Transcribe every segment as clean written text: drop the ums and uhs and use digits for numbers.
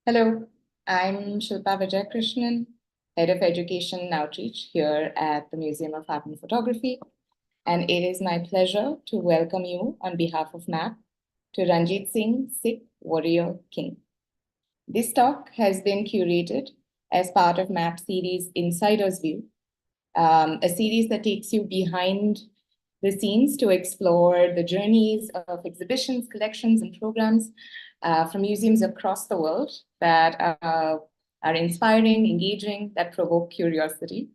Hello, I'm Shilpa Vijayakrishnan, Head of Education and Outreach here at the Museum of Art and Photography, and it is my pleasure to welcome you on behalf of MAP to Ranjit Singh, Sikh Warrior King. This talk has been curated as part of MAP series Insider's View, a series that takes you behind the scenes to explore the journeys of exhibitions, collections, and programs from museums across the world that are inspiring, engaging, that provoke curiosity.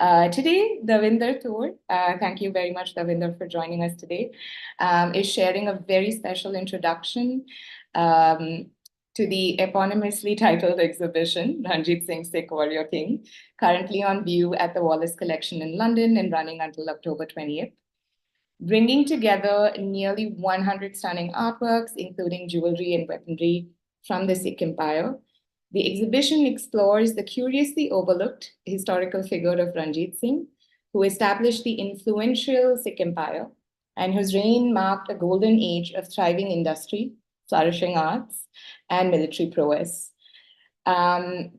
Today, Davinder Toor, thank you very much, Davinder, for joining us today, is sharing a very special introduction to the eponymously titled exhibition, Ranjit Singh, Sikh Warrior King, currently on view at the Wallace Collection in London and running until October 20th. Bringing together nearly 100 stunning artworks, including jewelry and weaponry from the Sikh Empire, the exhibition explores the curiously overlooked historical figure of Ranjit Singh, who established the influential Sikh Empire and whose reign marked a golden age of thriving industry, flourishing arts, and military prowess. And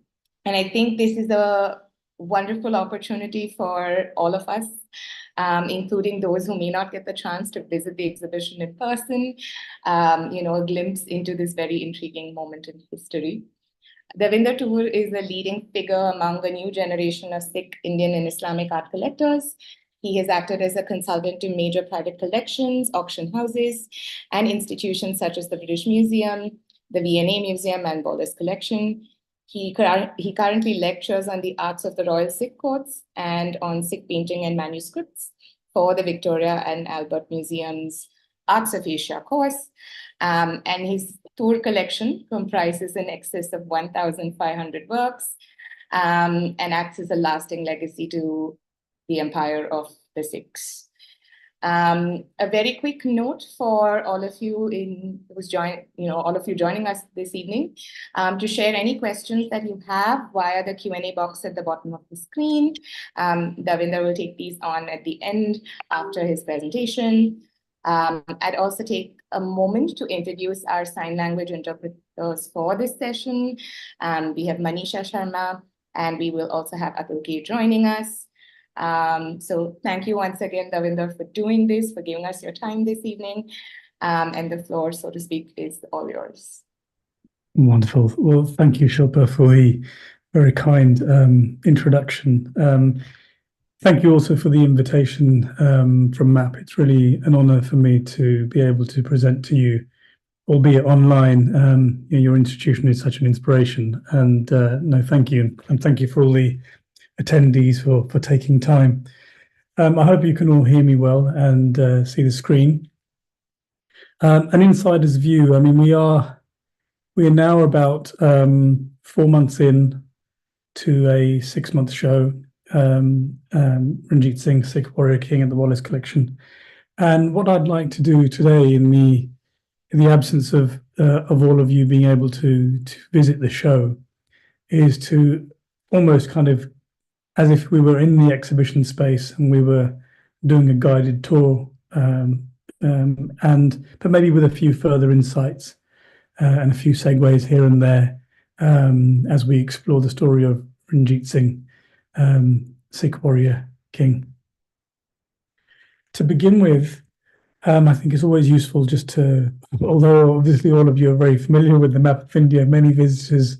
I think this is a wonderful opportunity for all of us, including those who may not get the chance to visit the exhibition in person, a glimpse into this very intriguing moment in history. Davinder Toor is a leading figure among the new generation of Sikh, Indian, and Islamic art collectors. He has acted as a consultant to major private collections, auction houses, and institutions such as the British Museum, the V&A Museum, and Wallace Collection. He currently lectures on the arts of the Royal Sikh Courts and on Sikh painting and manuscripts for the Victoria and Albert Museum's Arts of Asia course. And his tour collection comprises in excess of 1,500 works and acts as a lasting legacy to the empire of the Sikhs. A very quick note for all of you all of you joining us this evening, to share any questions that you have via the Q&A box at the bottom of the screen. Davinder will take these on at the end after his presentation. I'd also take a moment to introduce our sign language interpreters for this session. We have Manisha Sharma, and we will also have Atul K joining us. So thank you once again, Davinder, for doing this, for giving us your time this evening. And the floor, so to speak, is all yours. Wonderful. Well, thank you, Shilpa, for the very kind introduction. Thank you also for the invitation from MAP. It's really an honor for me to be able to present to you, albeit online. Your institution is such an inspiration. And no, thank you. And thank you for all the attendees for taking time. I hope you can all hear me well and see the screen. An insider's view. I mean, we are now about 4 months in to a 6-month show, Ranjit Singh, Sikh Warrior King at the Wallace Collection. And what I'd like to do today, in the absence of all of you being able to visit the show, is to almost kind of, as if we were in the exhibition space and we were doing a guided tour, but maybe with a few further insights and a few segues here and there, as we explore the story of Ranjit Singh, Sikh Warrior King. To begin with, I think it's always useful just to, although obviously all of you are very familiar with the map of India, many visitors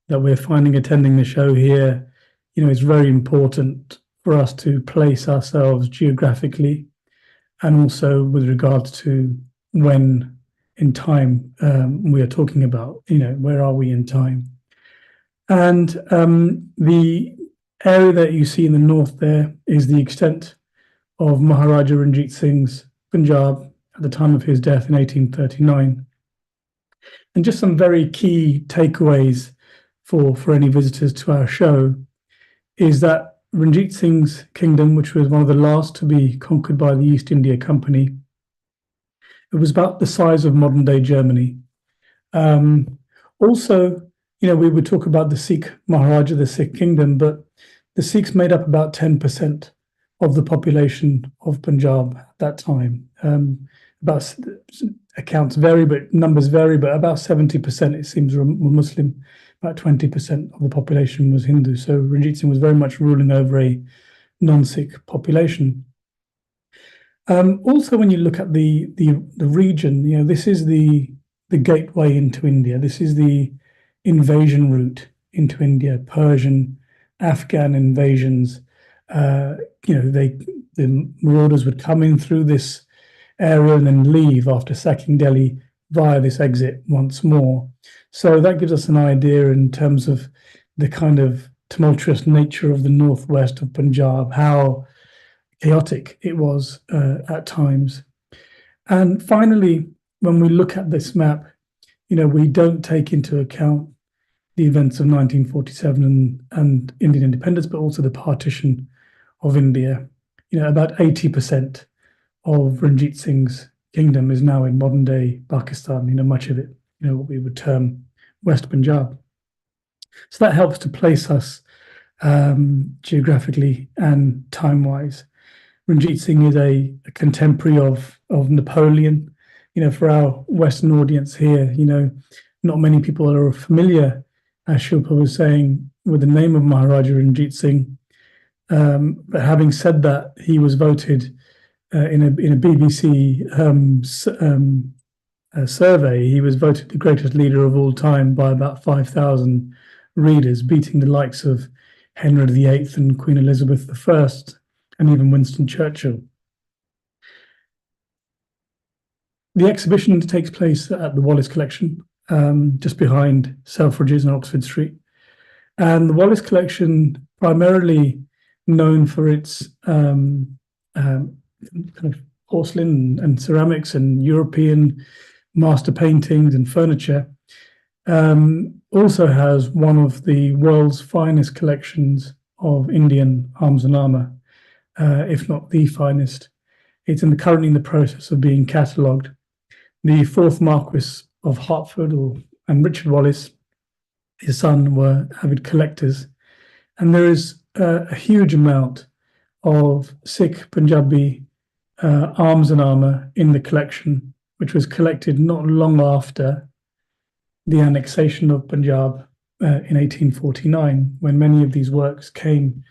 that we're finding attending the show here, it's very important for us to place ourselves geographically and also with regards to when in time we are talking about, where are we in time. And the area that you see in the north there is the extent of Maharaja Ranjit Singh's Punjab at the time of his death in 1839. And just some very key takeaways for any visitors to our show is that Ranjit Singh's kingdom, which was one of the last to be conquered by the East India Company, it was about the size of modern-day Germany. Also, we would talk about the Sikh Maharaja, the Sikh kingdom, but the Sikhs made up about 10% of the population of Punjab at that time. accounts vary, but numbers vary, but about 70% it seems were Muslim, about 20% of the population was Hindu. So Ranjit Singh was very much ruling over a non-Sikh population. Also, when you look at the region, you know, this is the gateway into India. This is the invasion route into India. Persian, Afghan invasions. You know, the marauders would come in through this area and then leave after sacking Delhi via this exit once more. So that gives us an idea in terms of the kind of tumultuous nature of the northwest of Punjab, how chaotic it was at times. And finally, when we look at this map, you know, we don't take into account the events of 1947 and Indian independence, but also the partition of India. You know, about 80% of Ranjit Singh's kingdom is now in modern day Pakistan, you know, much of it, you know, what we would term West Punjab. So that helps to place us geographically and time-wise. Ranjit Singh is a contemporary of Napoleon. You know, for our Western audience here, you know, not many people are familiar, as Shilpa was saying, with the name of Maharaja Ranjit Singh. But having said that, he was voted in a BBC survey. He was voted the greatest leader of all time by about 5,000 readers, beating the likes of Henry VIII and Queen Elizabeth I, and even Winston Churchill. The exhibition takes place at the Wallace Collection, just behind Selfridges on Oxford Street. And the Wallace Collection, primarily known for its kind of porcelain and ceramics and European master paintings and furniture, also has one of the world's finest collections of Indian arms and armour, if not the finest. It's currently in the process of being catalogued. The fourth Marquis of Hertford and Richard Wallace, his son, were avid collectors. And there is a huge amount of Sikh Punjabi arms and armour in the collection, which was collected not long after the annexation of Punjab in 1849, when many of these works came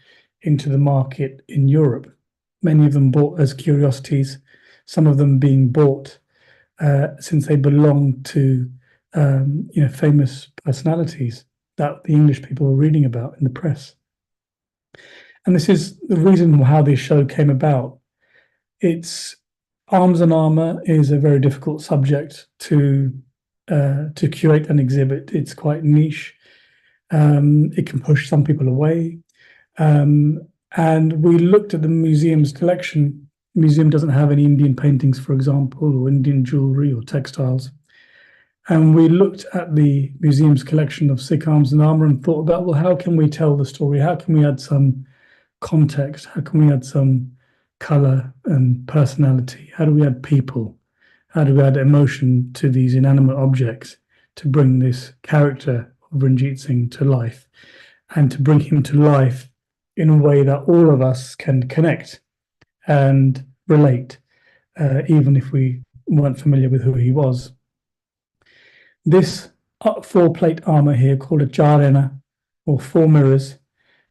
into the market in Europe. Many of them bought as curiosities, some of them being bought since they belonged to you know, famous personalities that the English people were reading about in the press. And this is the reason how this show came about. It's arms and armour is a very difficult subject to curate and exhibit. It's quite niche. It can push some people away. And we looked at the museum's collection. The museum doesn't have any Indian paintings, for example, or Indian jewellery or textiles. And we looked at the museum's collection of Sikh arms and armour and thought about, well, how can we tell the story? How can we add some context? How can we add some colour and personality? How do we add people? How do we add emotion to these inanimate objects to bring this character of Ranjit Singh to life, and to bring him to life in a way that all of us can connect and relate, even if we weren't familiar with who he was. This four-plate armour here, called a charena, or four mirrors,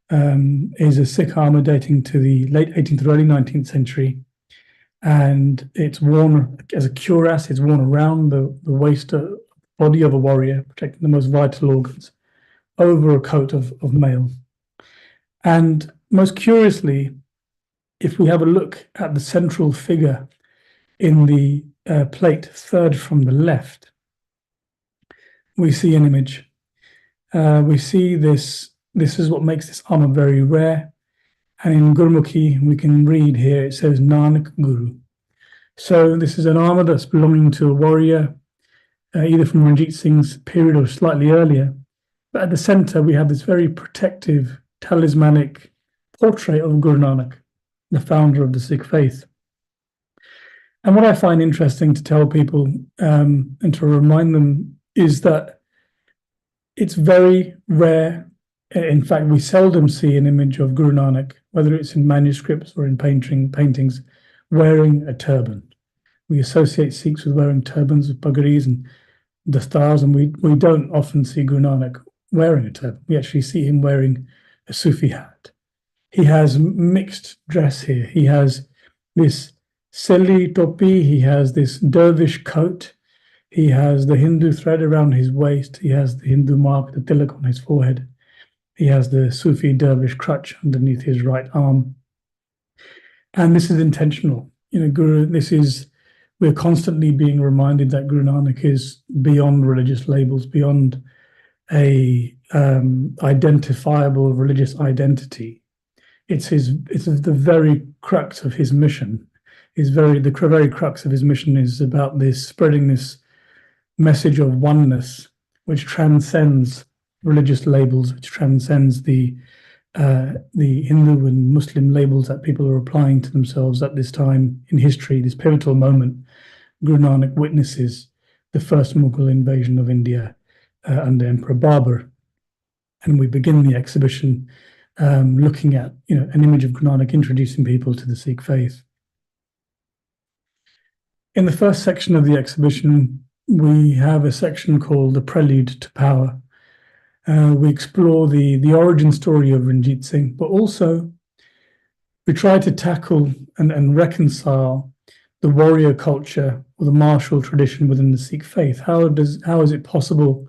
is a Sikh armour dating to the late 18th or early 19th century. And it's worn as a cuirass. It's worn around the waist body of a warrior, protecting the most vital organs, over a coat of mail. And most curiously, if we have a look at the central figure in the plate, third from the left, we see an image. We see this. This is what makes this armor very rare. And in Gurmukhi, we can read here, it says Nanak Guru. So this is an armor that's belonging to a warrior, either from Ranjit Singh's period or slightly earlier. But at the center, we have this very protective, talismanic portrait of Guru Nanak, the founder of the Sikh faith. And what I find interesting to tell people and to remind them is that it's very rare. In fact, we seldom see an image of Guru Nanak, whether it's in manuscripts or in paintings, wearing a turban. We associate Sikhs with wearing turbans, with pagaris and dastars, and we don't often see Guru Nanak wearing a turban. We actually see him wearing a Sufi hat. He has mixed dress here. He has this seli topi, he has this dervish coat, he has the Hindu thread around his waist, he has the Hindu mark, the tilak on his forehead, he has the Sufi dervish crutch underneath his right arm. And this is intentional. We're constantly being reminded that Guru Nanak is beyond religious labels, beyond a identifiable religious identity. It's the very crux of his mission. The very crux of his mission is about this, spreading this message of oneness, which transcends religious labels, which transcends the Hindu and Muslim labels that people are applying to themselves at this time in history, this pivotal moment. Guru Nanak witnesses the first Mughal invasion of India under Emperor Babur, and we begin the exhibition looking at an image of Guru Nanak introducing people to the Sikh faith. In the first section of the exhibition, we have a section called The Prelude to Power. We explore the origin story of Ranjit Singh, but also we try to tackle and reconcile the warrior culture or the martial tradition within the Sikh faith. How is it possible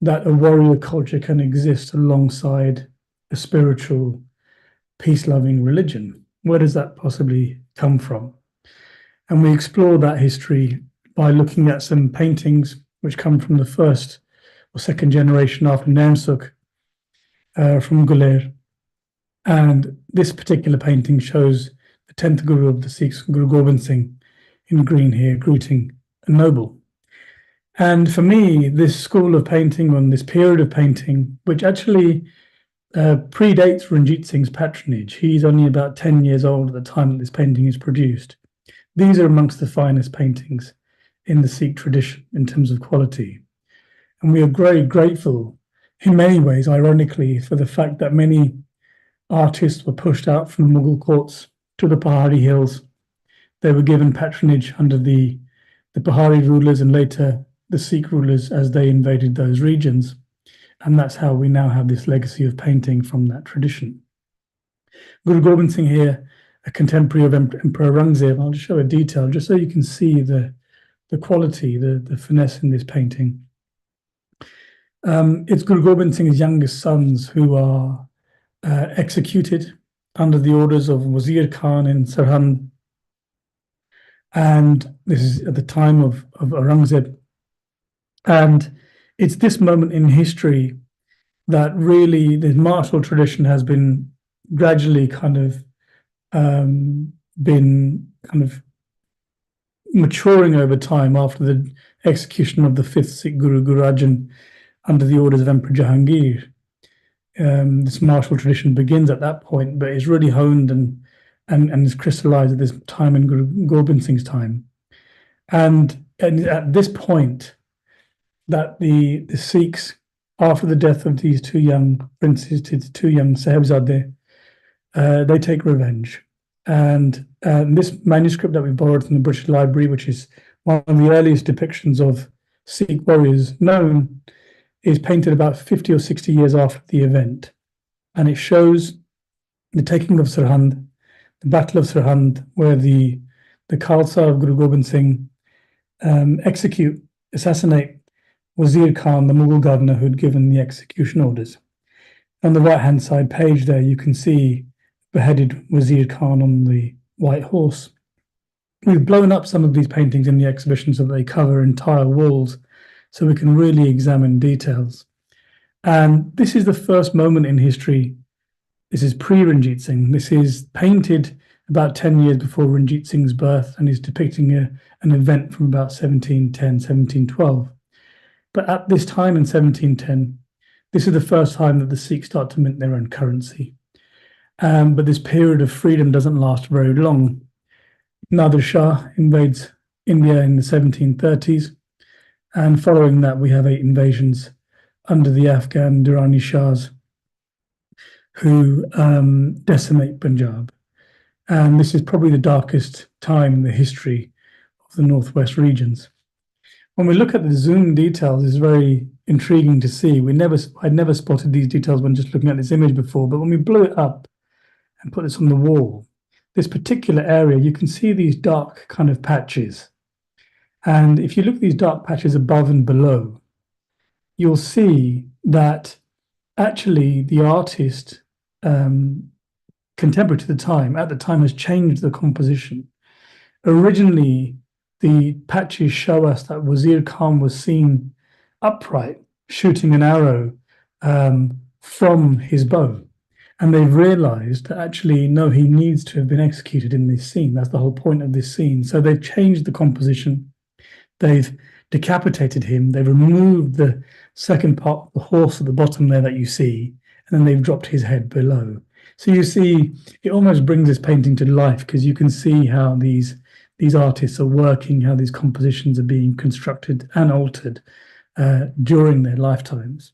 that a warrior culture can exist alongside a spiritual, peace-loving religion? Where does that possibly come from? And we explore that history by looking at some paintings which come from the first or second generation after Nansukh from Guler. And this particular painting shows the 10th Guru of the Sikhs, Guru Gobind Singh, in green here, greeting a noble. And for me, this school of painting, and this period of painting, which actually predates Ranjit Singh's patronage, he's only about 10 years old at the time that this painting is produced. These are amongst the finest paintings in the Sikh tradition in terms of quality. And we are very grateful, in many ways, ironically, for the fact that many artists were pushed out from the Mughal courts to the Pahari hills. They were given patronage under the Pahari rulers and later the Sikh rulers as they invaded those regions. And that's how we now have this legacy of painting from that tradition. Guru Gobind Singh here, a contemporary of Emperor Aurangzeb. I'll just show a detail just so you can see the quality, the finesse in this painting. It's Guru Gobind Singh's youngest sons who are executed under the orders of Wazir Khan in Sirhind. And this is at the time of Aurangzeb. And it's this moment in history that really the martial tradition has been gradually been maturing over time after the execution of the fifth Sikh Guru, Guru Arjan, under the orders of Emperor Jahangir. This martial tradition begins at that point, but is really honed and is crystallized at this time in Guru Gobind Singh's time. And at this point, that the Sikhs, after the death of these two young princes, two young Sahibzade, they take revenge. And this manuscript that we borrowed from the British Library, which is one of the earliest depictions of Sikh warriors known, is painted about 50 or 60 years after the event. And it shows the taking of Sirhind, the Battle of Sirhind, where the Khalsa of Guru Gobind Singh assassinate Wazir Khan, the Mughal governor who'd given the execution orders. On the right-hand side page there, you can see beheaded Wazir Khan on the white horse. We've blown up some of these paintings in the exhibition so that they cover entire walls, so we can really examine details. And this is the first moment in history. This is pre-Ranjit Singh. This is painted about 10 years before Ranjit Singh's birth and is depicting an event from about 1710, 1712. But at this time in 1710, this is the first time that the Sikhs start to mint their own currency. But this period of freedom doesn't last very long. Nadir Shah invades India in the 1730s. And following that, we have 8 invasions under the Afghan Durrani Shahs who decimate Punjab. And this is probably the darkest time in the history of the northwest regions. When we look at the zoom details, it's very intriguing to see. I'd never spotted these details when just looking at this image before, but when we blow it up and put this on the wall, this particular area, you can see these dark kind of patches. And if you look at these dark patches above and below, you'll see that actually the artist, contemporary to the time, at the time has changed the composition. Originally, the patches show us that Wazir Khan was seen upright, shooting an arrow from his bow. And they've realized that actually, no, he needs to have been executed in this scene. That's the whole point of this scene. So they've changed the composition. They've decapitated him. They've removed the second part of the horse at the bottom there that you see, and then they've dropped his head below. So you see, it almost brings this painting to life because you can see how these artists are working, how these compositions are being constructed and altered during their lifetimes.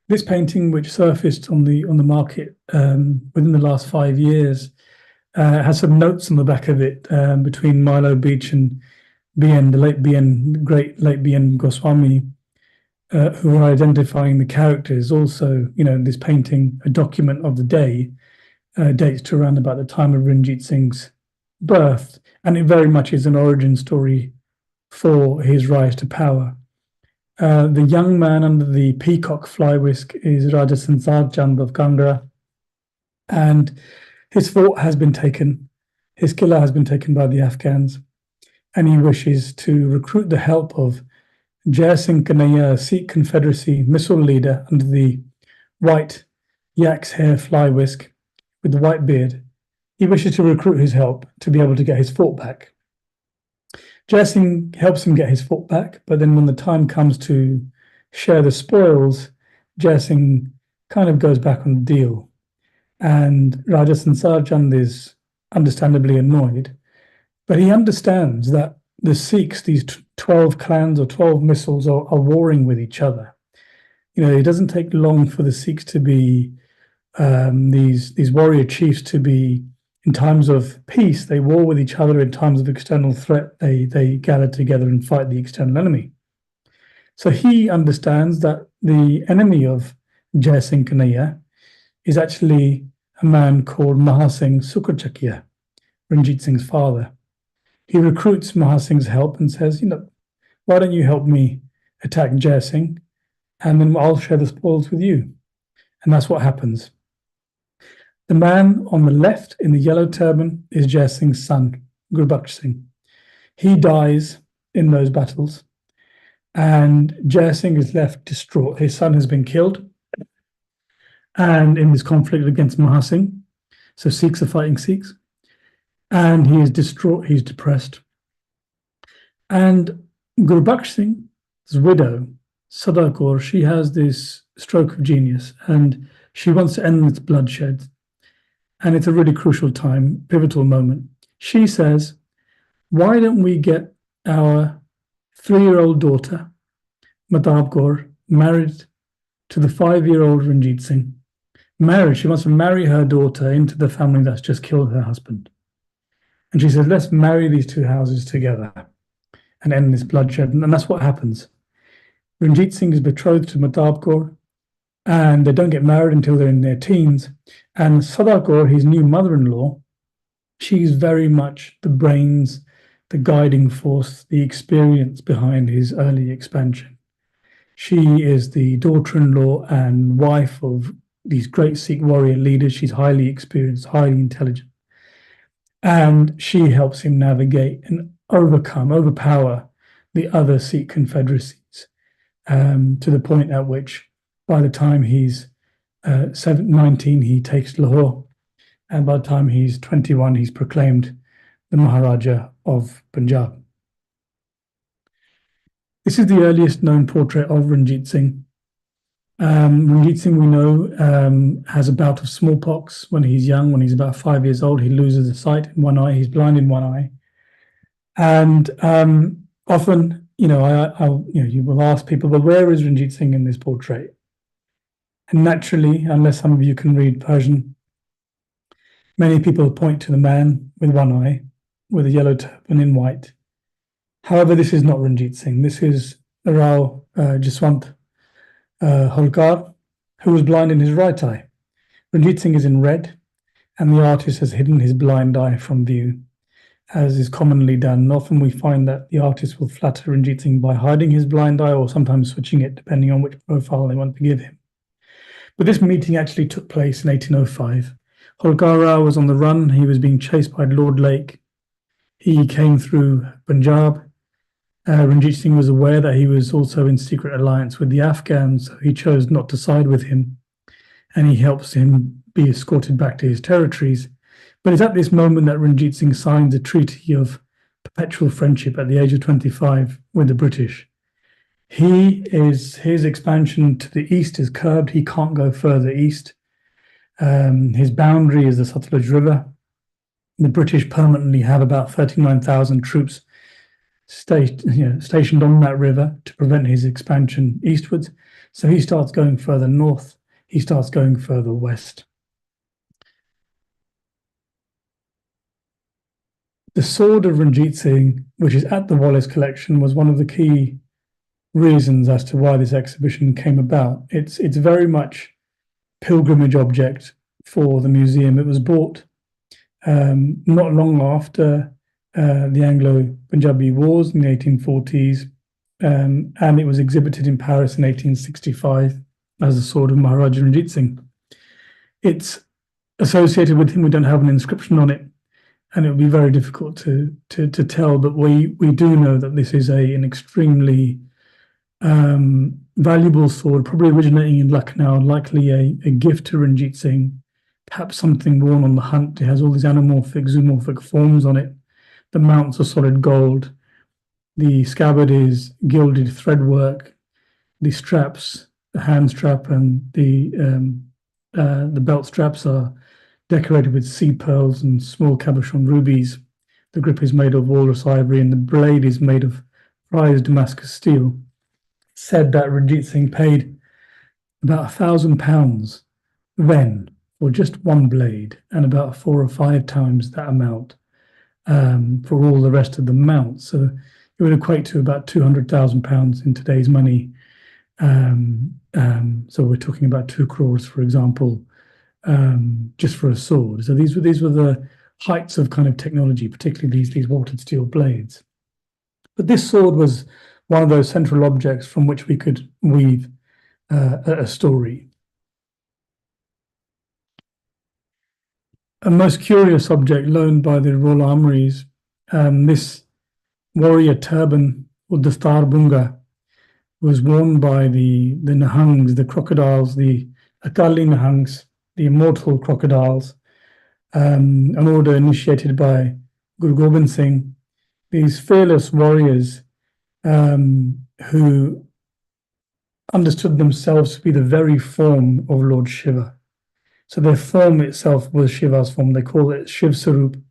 This painting, which surfaced on the market within the last 5 years, has some notes on the back of it between Milo Beach and B.N., the great late B.N. Goswami, who are identifying the characters. Also, this painting, a document of the day, dates to around about the time of Ranjit Singh's birth, and it very much is an origin story for his rise to power. The young man under the peacock fly whisk is Raja Sansar Chand of Kangra, and his fort has been taken, his killa has been taken by the Afghans, and he wishes to recruit the help of Jai Singh Kanhaiya, a Sikh Confederacy missile leader under the white yak's hair fly whisk with the white beard. He wishes to recruit his help to be able to get his fort back. Jai Singh helps him get his fort back, but then when the time comes to share the spoils, Jai Singh kind of goes back on the deal. And Raja Sansar Chand is understandably annoyed, but he understands that the Sikhs, these 12 clans or 12 missiles, are warring with each other. It doesn't take long for the Sikhs to be, these warrior chiefs to be, in times of peace, they war with each other. In times of external threat, they gather together and fight the external enemy. So he understands that the enemy of Jai Singh Kanhaiya is actually a man called Mahasingh Sukrachakia, Ranjit Singh's father. He recruits Mahasingh's help and says, why don't you help me attack Jai Singh, and then I'll share the spoils with you. And that's what happens. The man on the left in the yellow turban is Jai Singh's son, Gurbaksh Singh. He dies in those battles, and Jai Singh is left distraught. His son has been killed, and in this conflict against Mahasingh, so Sikhs are fighting Sikhs, and he is distraught, he's depressed. And Gurbaksh Singh's widow, Sada Kaur, she has this stroke of genius, and she wants to end this bloodshed. And it's a really crucial time, pivotal moment. She says, why don't we get our 3-year-old daughter, Mahtab Kaur, married to the 5-year-old Ranjit Singh? She wants to marry her daughter into the family that's just killed her husband. And she says, let's marry these two houses together and end this bloodshed. And that's what happens. Ranjit Singh is betrothed to Mahtab Kaur, and they don't get married until they're in their teens. And Sada Kaur, his new mother-in-law, she's very much the brains, the guiding force, the experience behind his early expansion. She is the daughter-in-law and wife of these great Sikh warrior leaders. She's highly experienced, highly intelligent. And she helps him navigate and overpower the other Sikh confederacies, to the point at which by the time he's 19, he takes Lahore, and by the time he's 21, he's proclaimed the Maharaja of Punjab. This is the earliest known portrait of Ranjit Singh. Ranjit Singh, we know, has a bout of smallpox when he's young. When he's about 5 years old, he loses the sight in one eye. He's blind in one eye. And often, you will ask people, well, where is Ranjit Singh in this portrait? And naturally, unless some of you can read Persian, many people point to the man with one eye. with a yellow turban in white. However, this is not Ranjit Singh. This is Rao Jaswant Holkar, who was blind in his right eye. Ranjit Singh is in red, and the artist has hidden his blind eye from view, as is commonly done. Often we find that the artist will flatter Ranjit Singh by hiding his blind eye or sometimes switching it, depending on which profile they want to give him. But this meeting actually took place in 1805. Holkar Rao was on the run. He was being chased by Lord Lake. He came through Punjab. Ranjit Singh was aware that he was also in secret alliance with the Afghans, so he chose not to side with him, and he helps him be escorted back to his territories. But it's at this moment that Ranjit Singh signs a treaty of perpetual friendship at the age of 25 with the British. His expansion to the east is curbed. He can't go further east. His boundary is the Satluj River. The British permanently have about 39,000 troops stationed on that river to prevent his expansion eastwards. So he starts going further north. He starts going further west. The sword of Ranjit Singh, which is at the Wallace collection, was one of the key reasons as to why this exhibition came about. It's very much pilgrimage object for the museum. It was bought not long after the Anglo-Punjabi Wars in the 1840s, and it was exhibited in Paris in 1865 as the sword of Maharaja Ranjit Singh. It's associated with him. We don't have an inscription on it, and it would be very difficult to tell, but we do know that this is an extremely valuable sword, probably originating in Lucknow, likely a gift to Ranjit Singh, perhaps something worn on the hunt. It has all these anamorphic, zoomorphic forms on it. The mounts are solid gold. The scabbard is gilded threadwork. The straps, the hand strap and the belt straps are decorated with seed pearls and small cabochon rubies. The grip is made of walrus ivory and the blade is made of prized Damascus steel. It's said that Ranjit Singh paid about £1,000 then for just one blade, and about 4 or 5 times that amount for all the rest of the mounts. So it would equate to about £200,000 in today's money. So we're talking about 2 crores, for example, just for a sword. So these were the heights of kind of technology, particularly these watered steel blades. But this sword was one of those central objects from which we could weave a story. A most curious object loaned by the Royal Armouries, this warrior turban, or dastar bunga, was worn by the Nihangs, the crocodiles, the Akali Nihangs, the immortal crocodiles, an order initiated by Guru Gobind Singh. These fearless warriors who understood themselves to be the very form of Lord Shiva. So their form itself was Shiva's form. They call it Shiv Sarup.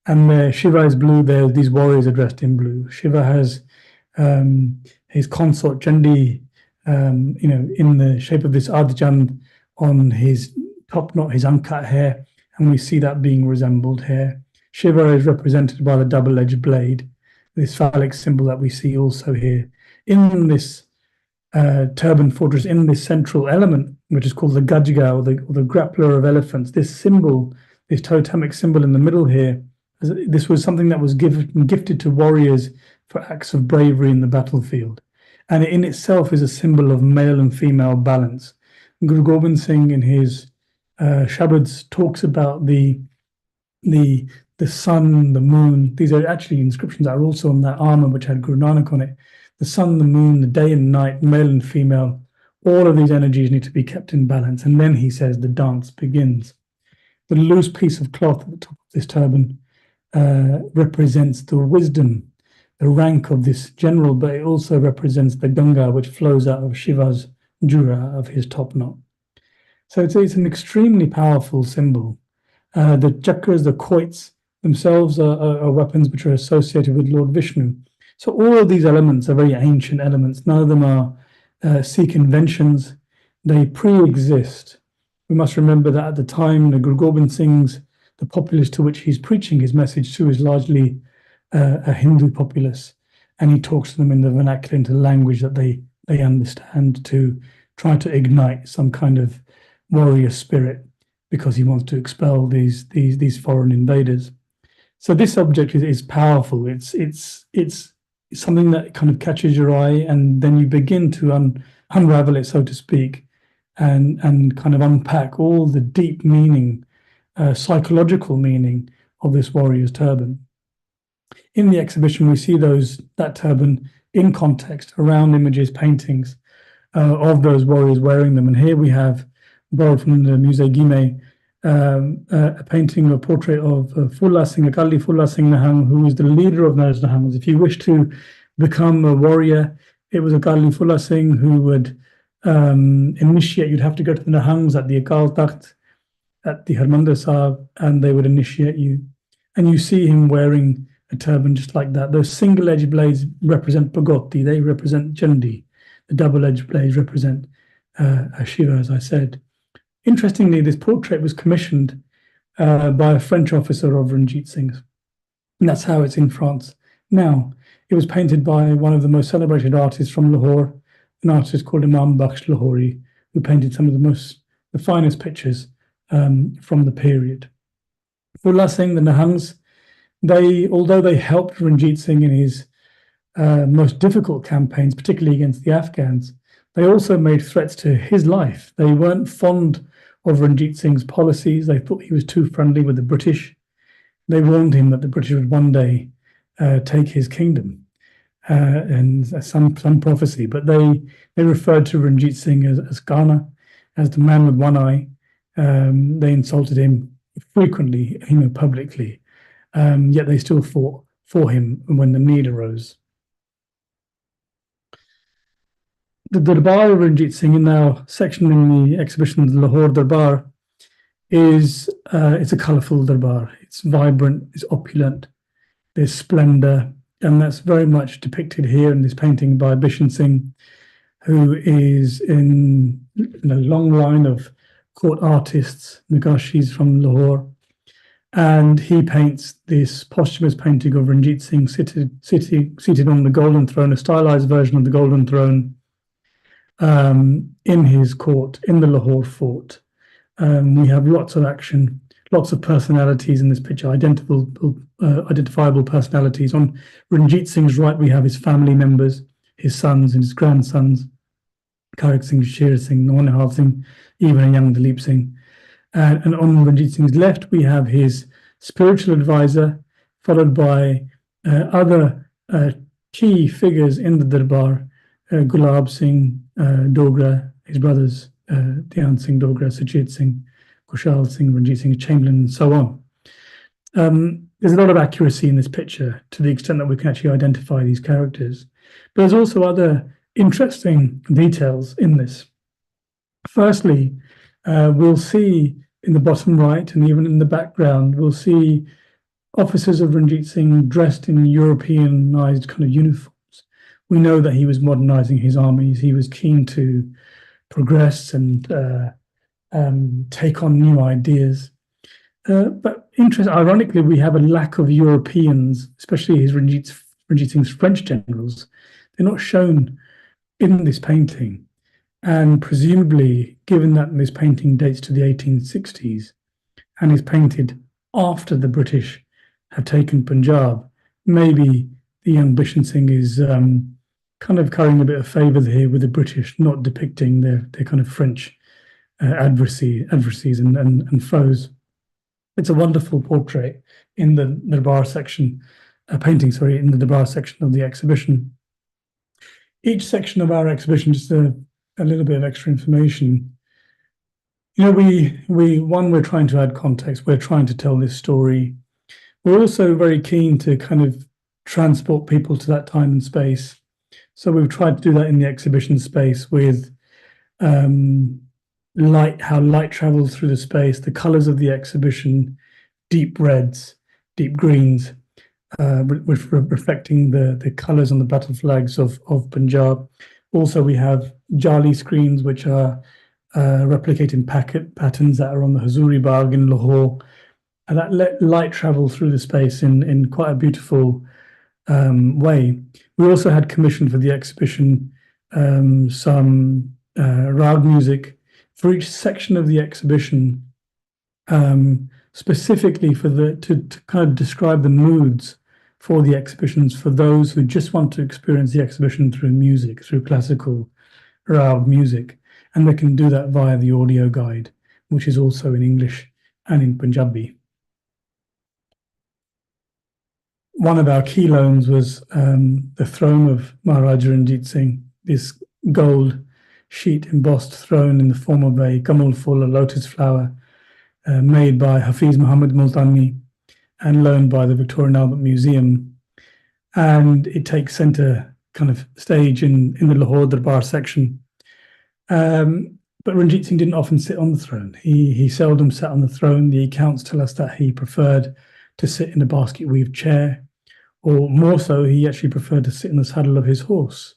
And Shiva is blue. These warriors are dressed in blue. Shiva has his consort Chandi, in the shape of this Ardhachand on his top knot, his uncut hair, and we see that being resembled here. Shiva is represented by the double-edged blade, this phallic symbol that we see also here. In this turban fortress, in this central element, which is called the Gajga, or the grappler of elephants, this symbol, this totemic symbol in the middle here, this was something that was gifted to warriors for acts of bravery in the battlefield. And it in itself is a symbol of male and female balance. Guru Gobind Singh in his Shabads talks about the sun, the moon. These are actually inscriptions that are also on that armor which had Guru Nanak on it. The sun, the moon, the day and night, male and female, all of these energies need to be kept in balance. And then he says the dance begins. The loose piece of cloth at the top of this turban represents the wisdom, the rank of this general, but it also represents the Ganga, which flows out of Shiva's jura, of his top knot. So it's an extremely powerful symbol. The chakras, the quoits themselves are weapons which are associated with Lord Vishnu. So all of these elements are very ancient elements. None of them are Sikh inventions. They pre-exist. We must remember that at the time, the Guru Gobind Singh's the populace to which he's preaching his message to is largely a Hindu populace, and he talks to them in the vernacular, into language that they understand, to try to ignite some kind of warrior spirit, because he wants to expel these foreign invaders. So this subject is powerful. It's something that kind of catches your eye, and then you begin to unravel it, so to speak, and kind of unpack all the deep meaning, psychological meaning of this warrior's turban. In the exhibition, we see that turban in context around images, paintings of those warriors wearing them. And here we have, borrowed from the Musée Guimet, a painting, a portrait of Fulla Singh, Akali Fulla Singh Nahang, who was the leader of those Nahangs. If you wish to become a warrior, it was Akali Fulla Singh who would initiate. You'd have to go to the Nahangs at the Akal Takht, at the Harmandir Sahib, and they would initiate you. And you see him wearing a turban just like that. Those single-edged blades represent Bhagoti, they represent Chandi. The double-edged blades represent Shiva, as I said. Interestingly, this portrait was commissioned by a French officer of Ranjit Singh's, and that's how it's in France now. It was painted by one of the most celebrated artists from Lahore, an artist called Imam Bakhsh Lahori, who painted some of the finest pictures from the period. Fulla Singh, the Nahangs, although they helped Ranjit Singh in his most difficult campaigns, particularly against the Afghans, they also made threats to his life. They weren't fond of Ranjit Singh's policies. They thought he was too friendly with the British. They warned him that the British would one day take his kingdom, and some prophecy. But they referred to Ranjit Singh as Kana, as the man with one eye. They insulted him frequently, publicly. Yet they still fought for him when the need arose. The Darbar of Ranjit Singh, in our section in the exhibition, the Lahore Darbar, it's a colourful Darbar. It's vibrant, it's opulent, there's splendour, and that's very much depicted here in this painting by Bishan Singh, who is in a long line of court artists, Nagashis from Lahore. And he paints this posthumous painting of Ranjit Singh seated on the golden throne, a stylized version of the golden throne, in his court, in the Lahore fort. We have lots of action, lots of personalities in this picture, identifiable personalities. On Ranjit Singh's right, we have his family members, his sons and his grandsons, Karak Singh, Sher Singh, Nonihal Singh, even a young Dalip Singh. And on Ranjit Singh's left, we have his spiritual advisor, followed by other key figures in the Darbar, Gulab Singh Dogra, his brothers, Dhyan Singh Dogra, Sachit Singh, Kushal Singh, Ranjit Singh Chamberlain, and so on. There's a lot of accuracy in this picture to the extent that we can actually identify these characters. But there's also other interesting details in this. Firstly, we'll see in the bottom right and even in the background, we'll see officers of Ranjit Singh dressed in Europeanized kind of uniforms. We know that he was modernizing his armies. He was keen to progress and take on new ideas. But ironically, we have a lack of Europeans, especially Ranjit Singh's French generals. They're not shown in this painting. And presumably, given that this painting dates to the 1860s and is painted after the British have taken Punjab, maybe the young Bishan Singh is kind of carrying a bit of favour here with the British, not depicting their kind of French adversaries and foes. It's a wonderful portrait in the Darbar section, painting, sorry, in the Darbar section of the exhibition. Each section of our exhibition, just a little bit of extra information. We're trying to add context. We're trying to tell this story. We're also very keen to kind of transport people to that time and space. So we've tried to do that in the exhibition space with light, how light travels through the space, the colors of the exhibition, deep reds, deep greens, reflecting the colors on the battle flags of Punjab. Also, we have Jali screens, which are replicating patterns that are on the Hazuri Bagh in Lahore. that let light travel through the space in quite a beautiful way. We also had commissioned for the exhibition some rag music for each section of the exhibition, specifically for to kind of describe the moods for the exhibitions for those who just want to experience the exhibition through music, through classical rag music, and they can do that via the audio guide, which is also in English and in Punjabi. One of our key loans was the throne of Maharaja Ranjit Singh, this gold sheet embossed throne in the form of a kamal full, a lotus flower, made by Hafiz Muhammad Multani and loaned by the Victoria and Albert Museum. And it takes center kind of stage in the Lahore Darbar section. But Ranjit Singh didn't often sit on the throne. He seldom sat on the throne. The accounts tell us that he preferred to sit in a basket weaved chair, or more so, he actually preferred to sit in the saddle of his horse.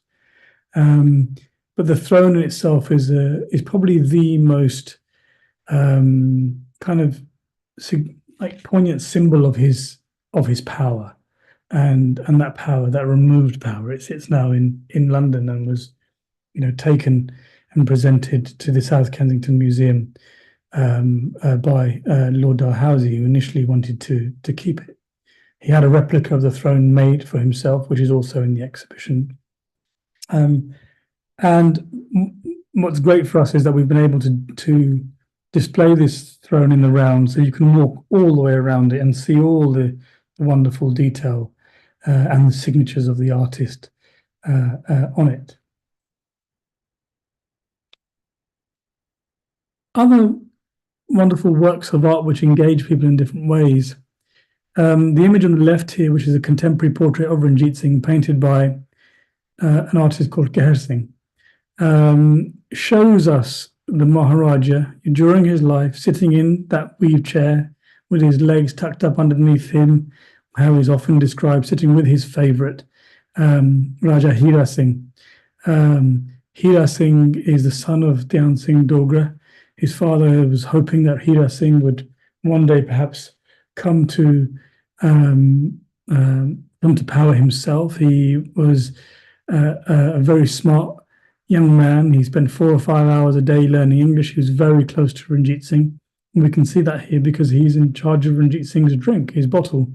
But the throne in itself is probably the most kind of like poignant symbol of his power, and that power, that removed power. It sits now in London and was, taken and presented to the South Kensington Museum by Lord Dalhousie, who initially wanted to keep it. He had a replica of the throne made for himself, which is also in the exhibition. And what's great for us is that we've been able to display this throne in the round, so you can walk all the way around it and see all the wonderful detail and the signatures of the artist on it. Other wonderful works of art which engage people in different ways. The image on the left here, which is a contemporary portrait of Ranjit Singh painted by an artist called Keher Singh, shows us the Maharaja during his life sitting in that weave chair with his legs tucked up underneath him, how he's often described sitting with his favorite, Raja Hira Singh. Hira Singh is the son of Dhyan Singh Dogra. His father was hoping that Hira Singh would one day perhaps come to power himself. He was a very smart young man. He spent 4 or 5 hours a day learning English. He was very close to Ranjit Singh. And we can see that here because he's in charge of Ranjit Singh's drink, his bottle.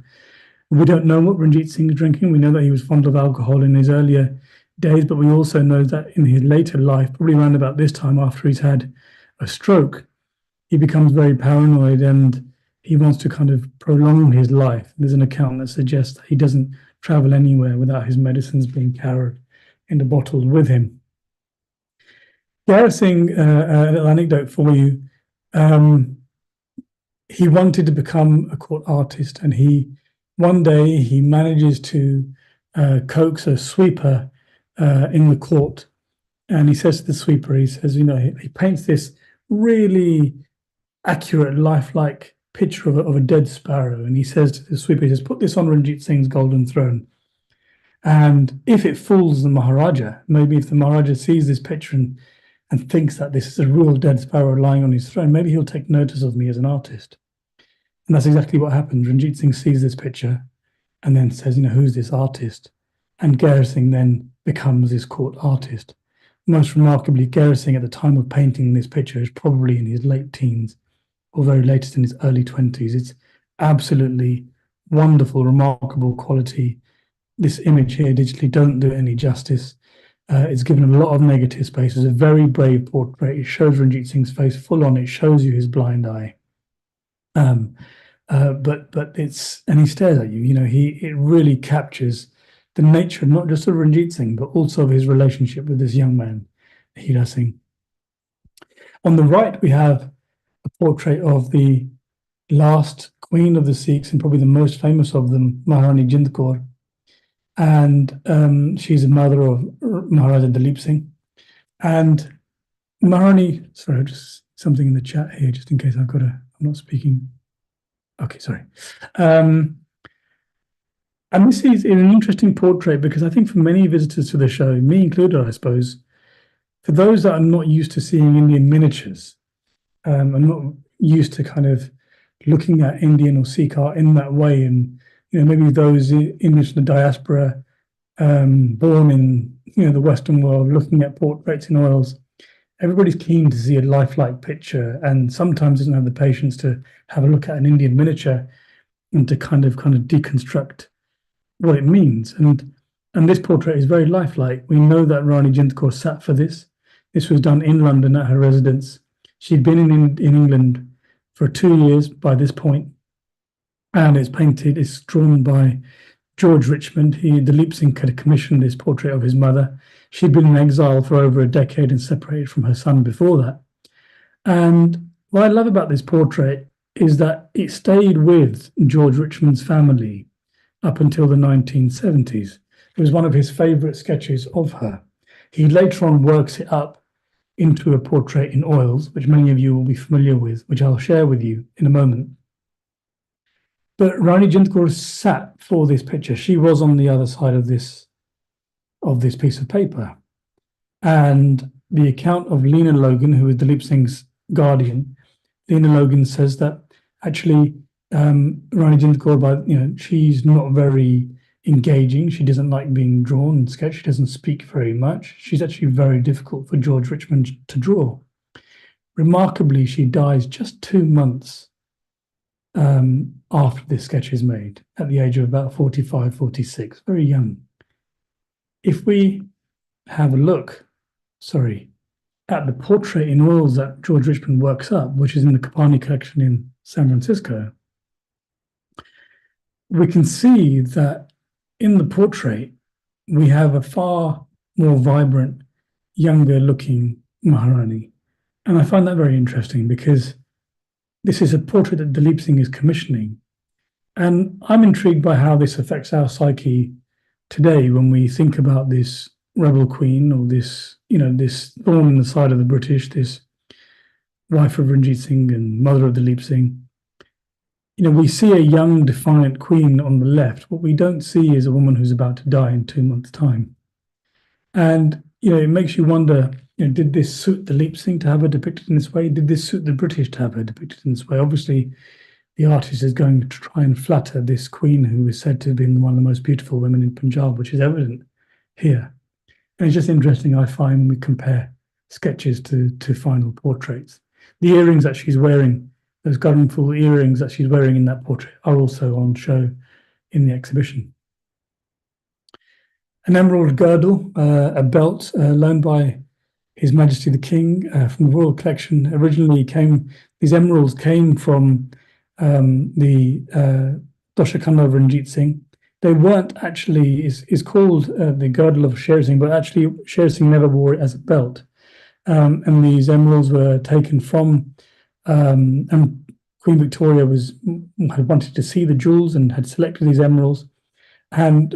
We don't know what Ranjit Singh is drinking. We know that he was fond of alcohol in his earlier days, but we also know that in his later life, probably around about this time after he's had a stroke, he becomes very paranoid and he wants to kind of prolong his life. There's an account that suggests that he doesn't travel anywhere without his medicines being carried in the bottles with him. Keher Singh, a little anecdote for you. He wanted to become a court artist, and one day he manages to coax a sweeper in the court, and he says to the sweeper, he says, he paints this really accurate, lifelike picture of a dead sparrow, and he says to the sweeper, he says, put this on Ranjit Singh's golden throne, and if it fools the Maharaja, maybe if the Maharaja sees this picture and thinks that this is a real dead sparrow lying on his throne, maybe he'll take notice of me as an artist. And that's exactly what happens. Ranjit Singh sees this picture and then says, who's this artist? And Keher Singh then becomes this court artist. Most remarkably, Keher Singh at the time of painting this picture is probably in his late teens, or very latest in his early 20s. It's absolutely wonderful, remarkable quality. This image here digitally don't do it any justice. It's given a lot of negative space. It's a very brave portrait. It shows Ranjit Singh's face full on. It shows you his blind eye. But it's, and he stares at you. It really captures the nature not just of Ranjit Singh, but also of his relationship with this young man, Hira Singh. On the right, we have a portrait of the last queen of the Sikhs and probably the most famous of them, Maharani Jind Kaur. And she's the mother of Maharaja Dalip Singh. And Maharani, sorry, just something in the chat here, just in case I'm not speaking. Okay, sorry. And this is an interesting portrait because I think for many visitors to the show, me included, I suppose, for those that are not used to seeing Indian miniatures, and not used to kind of looking at Indian or Sikh art in that way, and maybe those English in the diaspora, born in the Western world, looking at portraits in oils. Everybody's keen to see a lifelike picture, and sometimes doesn't have the patience to have a look at an Indian miniature and to kind of deconstruct what it means. And this portrait is very lifelike. We know that Rani Jind Kaur sat for this. This was done in London at her residence. She'd been in England for 2 years by this point, and it's drawn by George Richmond. Dalip Singh had commissioned this portrait of his mother. She'd been in exile for over a decade and separated from her son before that. And what I love about this portrait is that it stayed with George Richmond's family up until the 1970s. It was one of his favorite sketches of her. He later on works it up into a portrait in oils, which many of you will be familiar with, which I'll share with you in a moment. But Rani Jind Kaur sat for this picture. She was on the other side of this piece of paper. And the account of Lena Logan, who is Dalip Singh's guardian, Lena Logan says that actually Rani Jind Kaur, she's not very engaging. She doesn't like being drawn and sketched. She doesn't speak very much. She's actually very difficult for George Richmond to draw. Remarkably, she dies just 2 months after this sketch is made, at the age of about 45, 46, very young. If we have a look, at the portrait in oils that George Richmond works up, which is in the Kapani collection in San Francisco, we can see that in the portrait, we have a far more vibrant, younger looking Maharani. And I find that very interesting because this is a portrait that Dalip Singh is commissioning. And I'm intrigued by how this affects our psyche today when we think about this rebel queen, or this thorn in the side of the British, this wife of Ranjit Singh and mother of Dalip Singh. We see a young, defiant queen on the left. What we don't see is a woman who's about to die in 2 months' time. And, it makes you wonder, did this suit Dalip Singh to have her depicted in this way? Did this suit the British to have her depicted in this way? Obviously, the artist is going to try and flatter this queen who is said to have been one of the most beautiful women in Punjab, which is evident here. And it's just interesting, I find, when we compare sketches to final portraits. The earrings that she's wearing, those colourful earrings that she's wearing in that portrait, are also on show in the exhibition. An emerald girdle, a belt loaned by His Majesty the King from the Royal Collection. Originally these emeralds came from the Doshakana of Ranjit Singh. They weren't actually, is called the girdle of Sher Singh, but actually Sher Singh never wore it as a belt. And these emeralds were taken from, and Queen Victoria had wanted to see the jewels and had selected these emeralds. And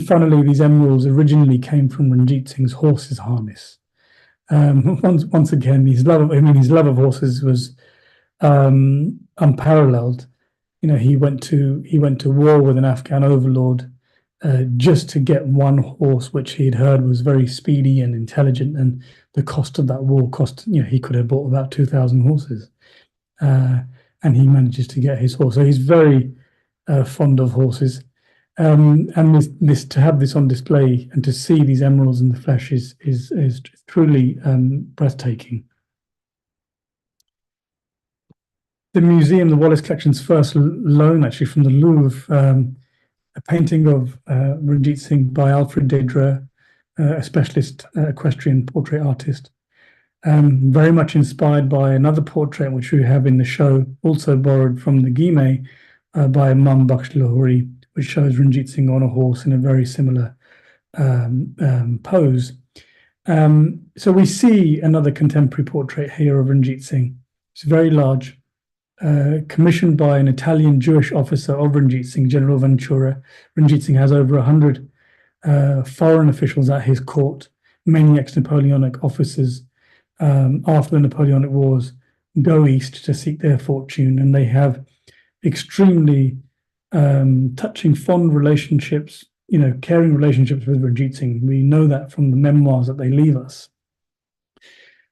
finally, these emeralds originally came from Ranjit Singh's horse's harness. Once again, his love of horses was unparalleled. He went to war with an Afghan overlord just to get one horse, which he'd heard was very speedy and intelligent. And the cost of that war he could have bought about 2,000 horses. And he manages to get his horse. So he's very fond of horses. And this to have this on display and to see these emeralds in the flesh is truly breathtaking. The museum, the Wallace Collection's first loan, actually from the Louvre, a painting of Ranjit Singh by Alfred Dedra, a specialist equestrian portrait artist, very much inspired by another portrait which we have in the show, also borrowed from the Guillemets by Imam Bakhsh Lahori, which shows Ranjit Singh on a horse in a very similar pose. So we see another contemporary portrait here of Ranjit Singh. It's very large, commissioned by an Italian Jewish officer of Ranjit Singh, General Ventura. Ranjit Singh has over 100 foreign officials at his court, many ex-Napoleonic officers after the Napoleonic Wars go east to seek their fortune, and they have extremely touching, fond relationships, caring relationships with Ranjit Singh. We know that from the memoirs that they leave us.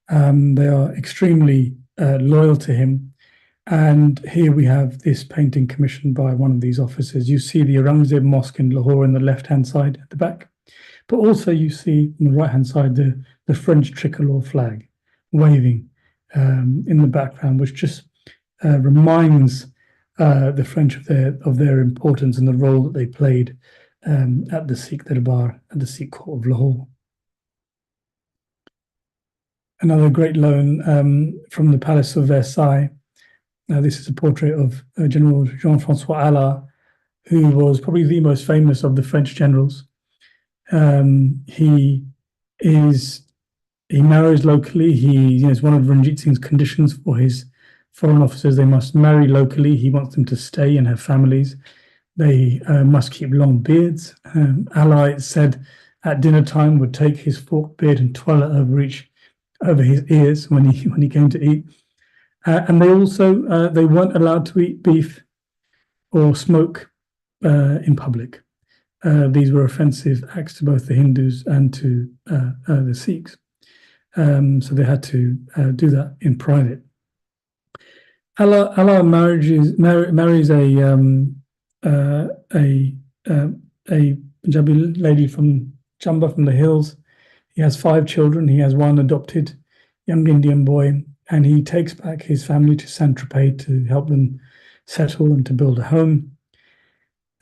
They are extremely loyal to him. And here we have this painting commissioned by one of these officers. You see the Aurangzeb Mosque in Lahore on the left-hand side at the back, but also you see on the right-hand side the French tricolor flag waving in the background, which just reminds the French of their importance and the role that they played at the Sikh Darbar, at the Sikh court of Lahore. Another great loan from the Palace of Versailles. This is a portrait of General Jean-Francois Allard, who was probably the most famous of the French generals. He marries locally. He is one of Ranjit Singh's conditions for his foreign officers. They must marry locally. He wants them to stay and have families. They must keep long beards. Allard, it said, at dinner time would take his forked beard and twirl it over his ears when he came to eat. And they also they weren't allowed to eat beef or smoke in public. These were offensive acts to both the Hindus and to the Sikhs. So they had to do that in private. Allard marries a Punjabi lady from Chamba, from the hills. He has 5 children. He has one adopted young Indian boy, and he takes back his family to Saint-Tropez to help them settle and to build a home.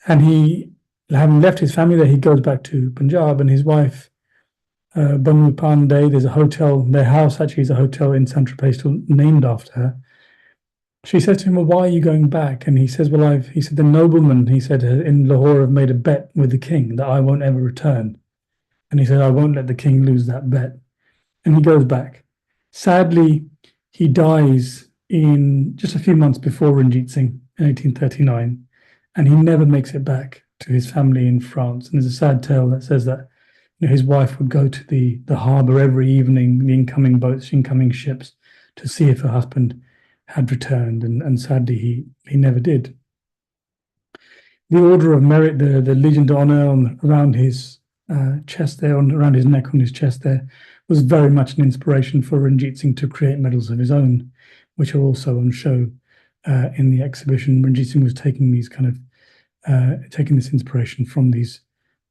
And he, having left his family there, he goes back to Punjab, and his wife, Banu Pandey, there's a hotel, their house actually is a hotel in Saint-Tropez still named after her. She says to him, well, why are you going back? And he says, well, he said, the noblemen, he said, in Lahore have made a bet with the king that I won't ever return. And he said, I won't let the king lose that bet. And he goes back. Sadly, he dies in just a few months before Ranjit Singh in 1839, and he never makes it back to his family in France. And there's a sad tale that says that his wife would go to the harbour every evening, the incoming boats, incoming ships, to see if her husband had returned, and sadly he never did. The Order of Merit, the Legion d'Honneur around his chest there, around his neck, on his chest there, was very much an inspiration for Ranjit Singh to create medals of his own, which are also on show in the exhibition. Ranjit Singh was taking these taking this inspiration from these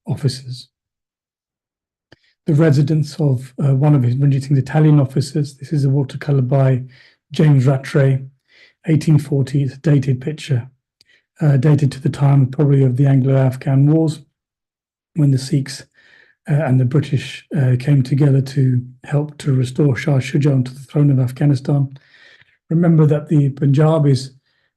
officers. The residence of one of Ranjit Singh's Italian officers. This is a watercolor by James Rattray, 1840. It's a dated picture, dated to the time probably of the Anglo-Afghan wars, when the Sikhs and the British came together to help to restore Shah Shuja to the throne of Afghanistan. Remember that the Punjab is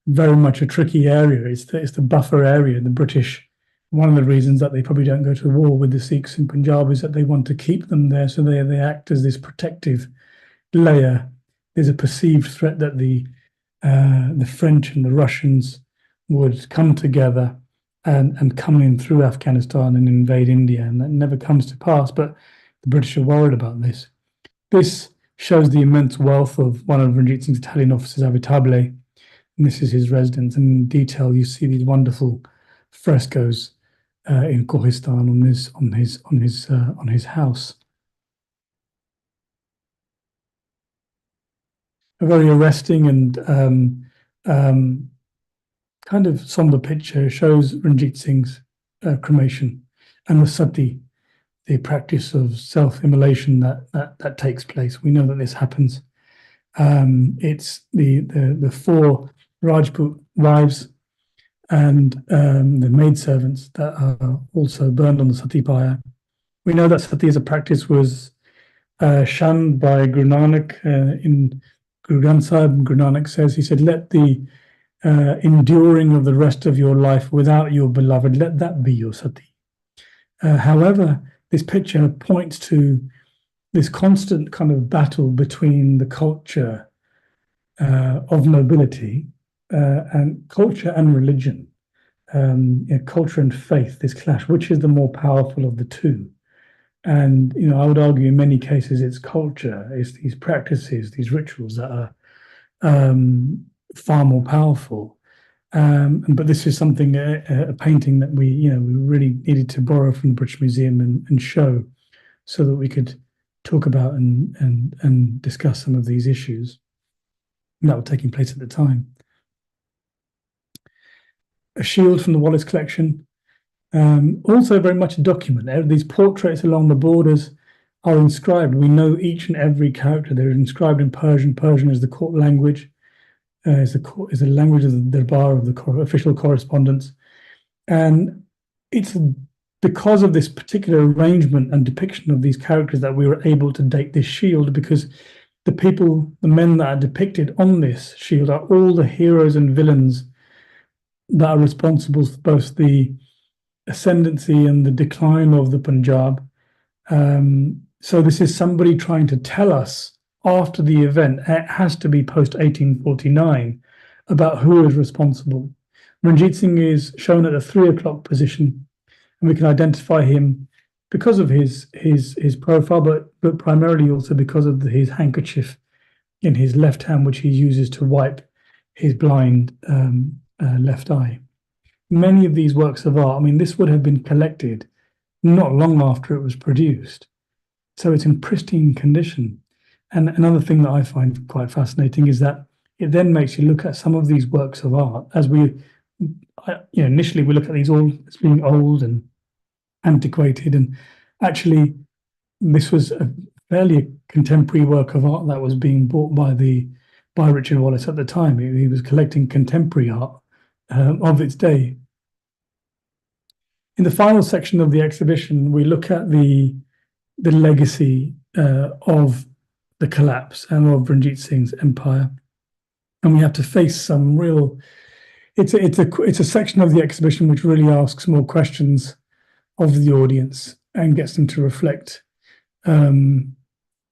very much a tricky area. It's the buffer area. The British, one of the reasons that they probably don't go to war with the Sikhs in Punjab is that they want to keep them there, so they act as this protective layer. There's a perceived threat that the French and the Russians would come together and come in through Afghanistan and invade India, and that never comes to pass, but the British are worried about this. This shows the immense wealth of one of Ranjit Singh's Italian officers, Abitable, and this is his residence. And in detail, you see these wonderful frescoes in Kohistan on his house. A very arresting and kind of somber picture shows Ranjit Singh's cremation and the sati, the practice of self-immolation that takes place. We know that this happens. It's the 4 Rajput wives and the maidservants that are also burned on the sati pyre. We know that sati as a practice was shunned by Guru Nanak in Guru Granth Sahib. Guru Nanak says, he said, let the enduring of the rest of your life without your beloved, let that be your sati. However, this picture points to this constant kind of battle between the culture of nobility and culture and religion, culture and faith, this clash. Which is the more powerful of the two? And, I would argue in many cases it's culture, it's these practices, these rituals that are far more powerful. But this is something, a painting that we really needed to borrow from the British Museum and show, so that we could talk about and discuss some of these issues that were taking place at the time. a shield from the Wallace collection. Also very much a document. These portraits along the borders are inscribed. We know each and every character. They're inscribed in Persian. Persian is the court language, is the language of the bar of the official correspondence. And it's because of this particular arrangement and depiction of these characters that we were able to date this shield, because the men that are depicted on this shield are all the heroes and villains that are responsible for both the ascendancy and the decline of the Punjab. So this is somebody trying to tell us after the event, it has to be post 1849, about who is responsible. Ranjit Singh is shown at the 3 o'clock position, and we can identify him because of his profile, but primarily also because of his handkerchief in his left hand, which he uses to wipe his blind left eye. Many of these works of art, I mean, this would have been collected not long after it was produced. So it's in pristine condition. And another thing that I find quite fascinating is that it then makes you look at some of these works of art as initially we look at these all as being old and antiquated, and actually this was a fairly contemporary work of art that was being bought by Richard Wallace at the time. He was collecting contemporary art of its day. In the final section of the exhibition, we look at the legacy of the collapse and of Ranjit Singh's empire, and we have to face some real. It's a section of the exhibition which really asks more questions of the audience and gets them to reflect in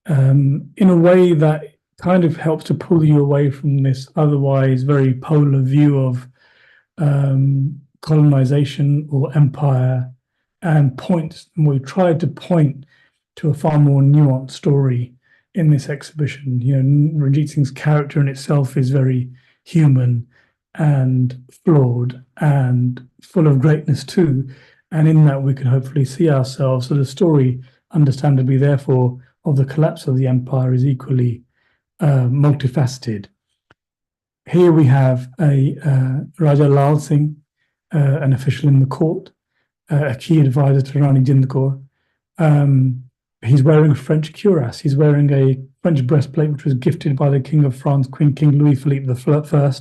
a way that kind of helps to pull you away from this otherwise very polar view of colonization or empire, and we tried to point to a far more nuanced story in this exhibition. Ranjit Singh's character in itself is very human and flawed and full of greatness too, and in that we can hopefully see ourselves. So the story, understandably therefore, of the collapse of the empire is equally multifaceted. Here we have a Raja Lal Singh, an official in the court, a key advisor to Rani Jind Kaur. He's wearing a French cuirass. He's wearing a French breastplate, which was gifted by the King of France, King Louis Philippe I,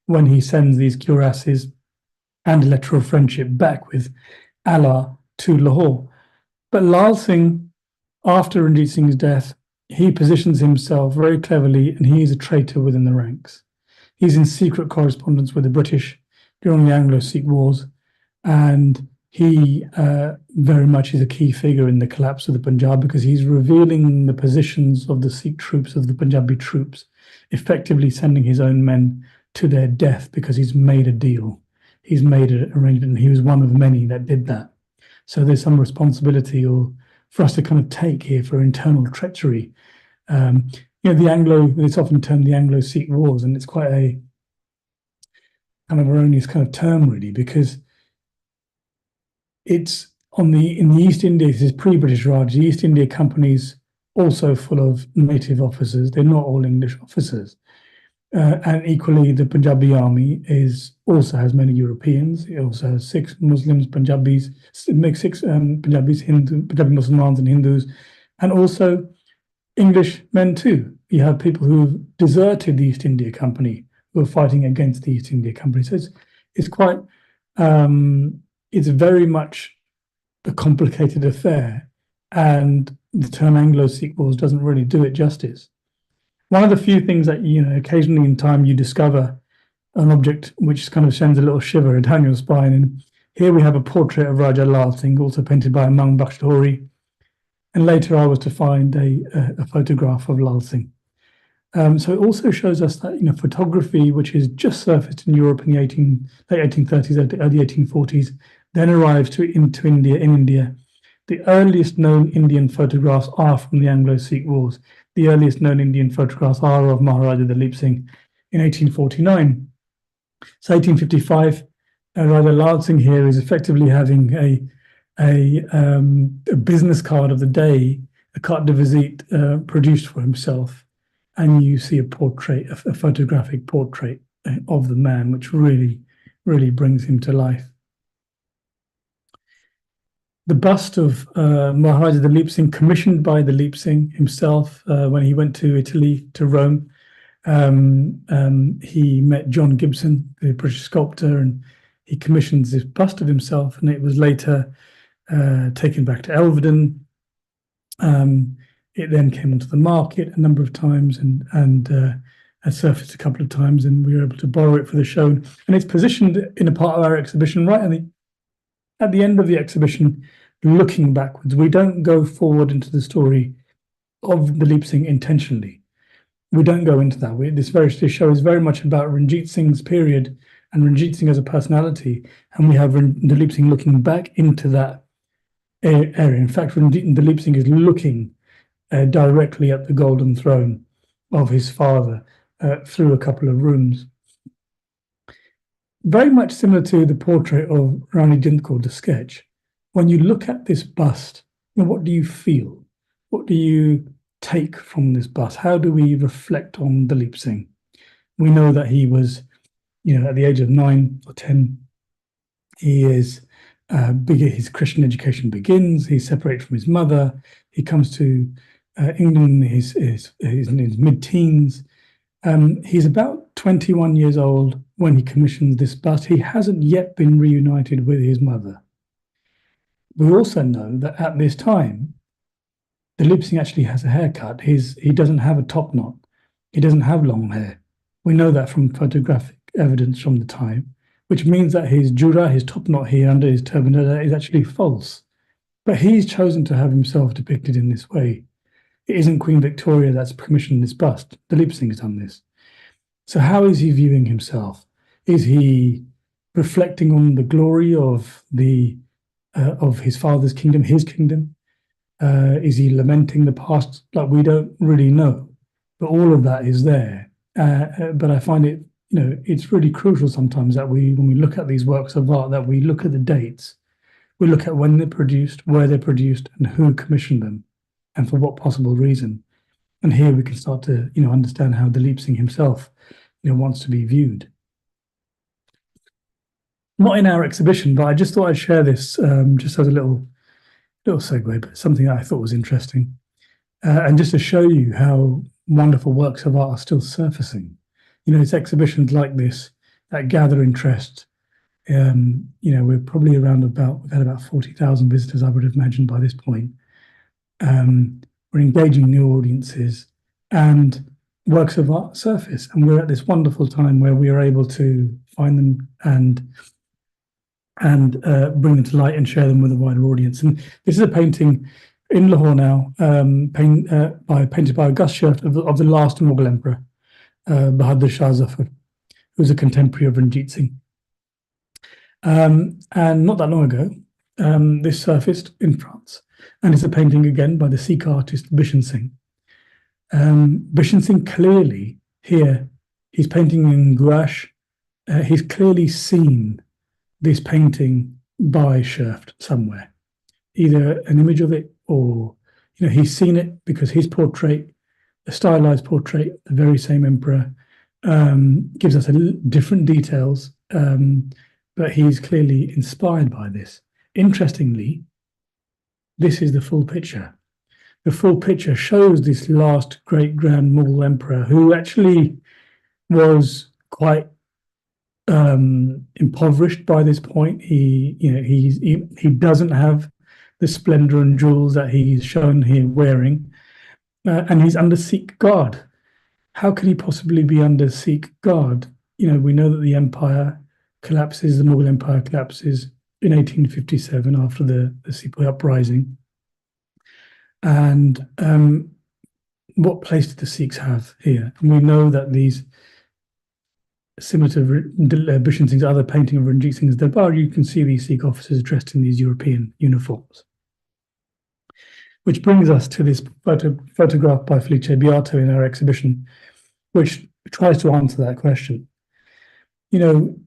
when he sends these cuirasses and a letter of friendship back with Allah to Lahore. But Lal Singh, after Ranjit Singh's death, he positions himself very cleverly, and he is a traitor within the ranks. He's in secret correspondence with the British during the Anglo-Sikh Wars, and he very much is a key figure in the collapse of the Punjab, because he's revealing the positions of the Sikh troops, of the Punjabi troops, effectively sending his own men to their death because he's made a deal. He's made an arrangement, and he was one of many that did that. So there's some responsibility for us to kind of take here for internal treachery. It's often termed the Anglo-Sikh Wars, and it's quite a kind of erroneous kind of term, really, because it's in the East India, this is pre-British Raj. The East India Company's also full of native officers. They're not all English officers. And equally, the Punjabi army also has many Europeans. It also has Sikhs, Muslims, Punjabi Muslims and Hindus, and also English men too. You have people who deserted the East India Company, who are fighting against the East India Company. So it's quite, it's very much a complicated affair, and the term Anglo-Sikh Wars doesn't really do it justice. One of the few things that, occasionally in time you discover an object which kind of sends a little shiver down your spine. And here we have a portrait of Raja Lal Singh, also painted by Mang Baksh Lahori. And later I was to find a photograph of Lal Singh. So it also shows us that, photography, which is just surfaced in Europe in the late 1830s, early 1840s, then arrives into India. In India, the earliest known Indian photographs are from the Anglo-Sikh Wars. The earliest known Indian photographs are of Maharaja Dalip Singh in 1849. So 1855, Raja Lal Singh here is effectively having a business card of the day, a carte de visite produced for himself, and you see a photographic portrait of the man, which really, really brings him to life. The bust of Maharaja Dalip Singh, commissioned by Dalip Singh himself when he went to Italy, to Rome. He met John Gibson, the British sculptor, and he commissions this bust of himself, and it was later taken back to Elvedon. It then came onto the market a number of times and had surfaced a couple of times, and we were able to borrow it for the show. And it's positioned in a part of our exhibition right at the end of the exhibition, looking backwards. We don't go forward into the story of Dalip Singh intentionally. We don't go into that. This show is very much about Ranjit Singh's period and Ranjit Singh as a personality, and we have Dalip Singh looking back into that area. In fact, Dalip Singh is looking directly at the golden throne of his father through a couple of rooms. Very much similar to the portrait of Rani Jind Kaur, the sketch. When you look at this bust, what do you feel? What do you take from this bust? How do we reflect on Dalip Singh? We know that he was, at the age of 9 or 10, he is bigger. His Christian education begins. He's separated from his mother. He comes to England in his mid-teens. He's about 21 years old when he commissions this bust. He hasn't yet been reunited with his mother. We also know that at this time, Dalip Singh actually has a haircut. He doesn't have a top knot. He doesn't have long hair. We know that from photographic evidence from the time, which means that his jura, his top knot here under his turban, is actually false. But he's chosen to have himself depicted in this way. It isn't Queen Victoria that's commissioned this bust. Dalip Singh's done this. So how is he viewing himself? Is he reflecting on the glory of his father's kingdom, his kingdom? Is he lamenting the past? Like, we don't really know, but all of that is there. But I find it, it's really crucial sometimes that when we look at these works of art, that we look at the dates, we look at when they're produced, where they're produced, and who commissioned them, and for what possible reason. And here we can start to, understand how Dalip Singh himself, wants to be viewed. Not in our exhibition, but I just thought I'd share this just as a little segue, but something that I thought was interesting. And just to show you how wonderful works of art are still surfacing. It's exhibitions like this that gather interest. We're probably we've had about 40,000 visitors, I would have imagined by this point. We're engaging new audiences, and works of art surface. And we're at this wonderful time where we are able to find them and bring them to light and share them with a wider audience. And this is a painting in Lahore now, painted by August Shert of the last Mughal emperor, Bahadur Shah Zafar, who was a contemporary of Ranjit Singh. And not that long ago, this surfaced in France, and it's a painting again by the Sikh artist Bishan Singh. Bishan Singh clearly here, he's painting in gouache. He's clearly seen this painting by Shert somewhere, either an image of it or, he's seen it because his portrait, a stylized portrait, the very same emperor, gives us different details, but he's clearly inspired by this. Interestingly, this is the full picture. The full picture shows this last great grand Mughal emperor who actually was quite impoverished by this point. He doesn't have the splendor and jewels that he's shown here wearing, and he's under Sikh guard. How could he possibly be under Sikh guard? We know that the empire collapses, the Mughal Empire collapses in 1857 after the Sepoy uprising. And what place did the Sikhs have here? And we know that these, similar to Bishan Singh's other painting of Ranjit Singh's Darbar, you can see these Sikh officers dressed in these European uniforms. Which brings us to this photograph by Felice Beato in our exhibition, which tries to answer that question.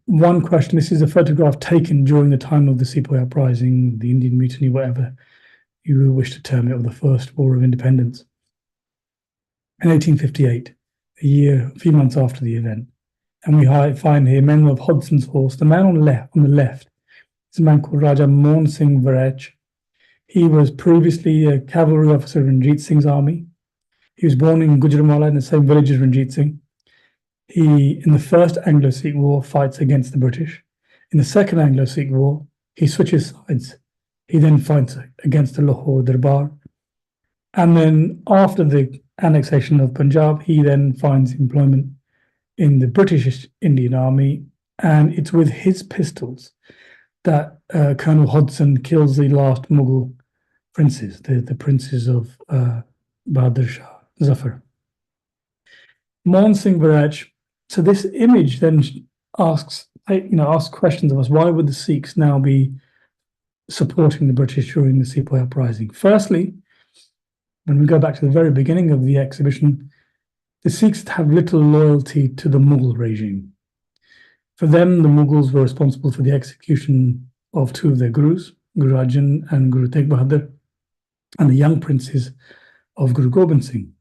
One question, this is a photograph taken during the time of the Sepoy uprising, the Indian Mutiny, whatever you wish to term it, or the First War of Independence. In 1858, a few months after the event, And we find here men of Hodson's horse. The man on the left is a man called Raja Mohan Singh Varech. He was previously a cavalry officer in Ranjit Singh's army. He was born in Gujranwala in the same village as Ranjit Singh. He, in the first Anglo-Sikh War, fights against the British. In the second Anglo-Sikh War, he switches sides. He then fights against the Lahore Darbar. And then after the annexation of Punjab, he then finds employment in the British Indian Army. And it's with his pistols that Colonel Hodson kills the last Mughal princes, the princes of Bahadur Shah Zafar. Mohan Singh Varech. So this image then asks questions of us. Why would the Sikhs now be supporting the British during the Sepoy uprising? Firstly, when we go back to the very beginning of the exhibition, the Sikhs have little loyalty to the Mughal regime. For them, the Mughals were responsible for the execution of two of their gurus, Guru Arjan and Guru Tegh Bahadur, and the young princes of Guru Gobind Singh.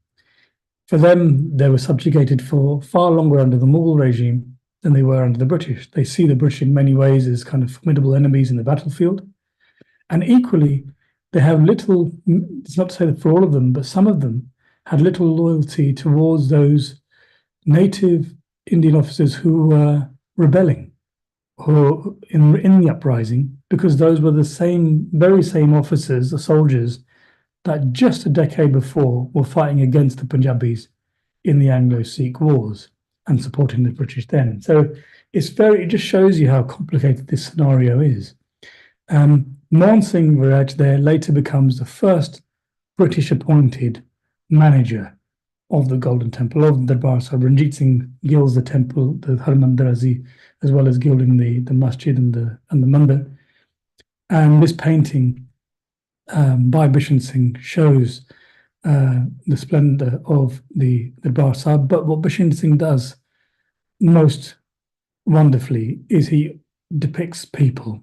For them, they were subjugated for far longer under the Mughal regime than they were under the British. They see the British in many ways as kind of formidable enemies in the battlefield. And equally, they have little, it's not to say that for all of them, but some of them had little loyalty towards those native Indian officers who were rebelling or in the uprising, because those were the very same officers, the soldiers, that just a decade before were fighting against the Punjabis in the Anglo-Sikh wars and supporting the British then. So it just shows you how complicated this scenario is. Mohan Singh Varech there later becomes the first British appointed manager of the Golden Temple, of the Darbar Sahib. Ranjit Singh gilds the temple, the Harmandir, as well as gilding the masjid and the mandir. And this painting by Bishan Singh shows the splendor of the Darbar Sahib. But what Bishan Singh does most wonderfully is he depicts people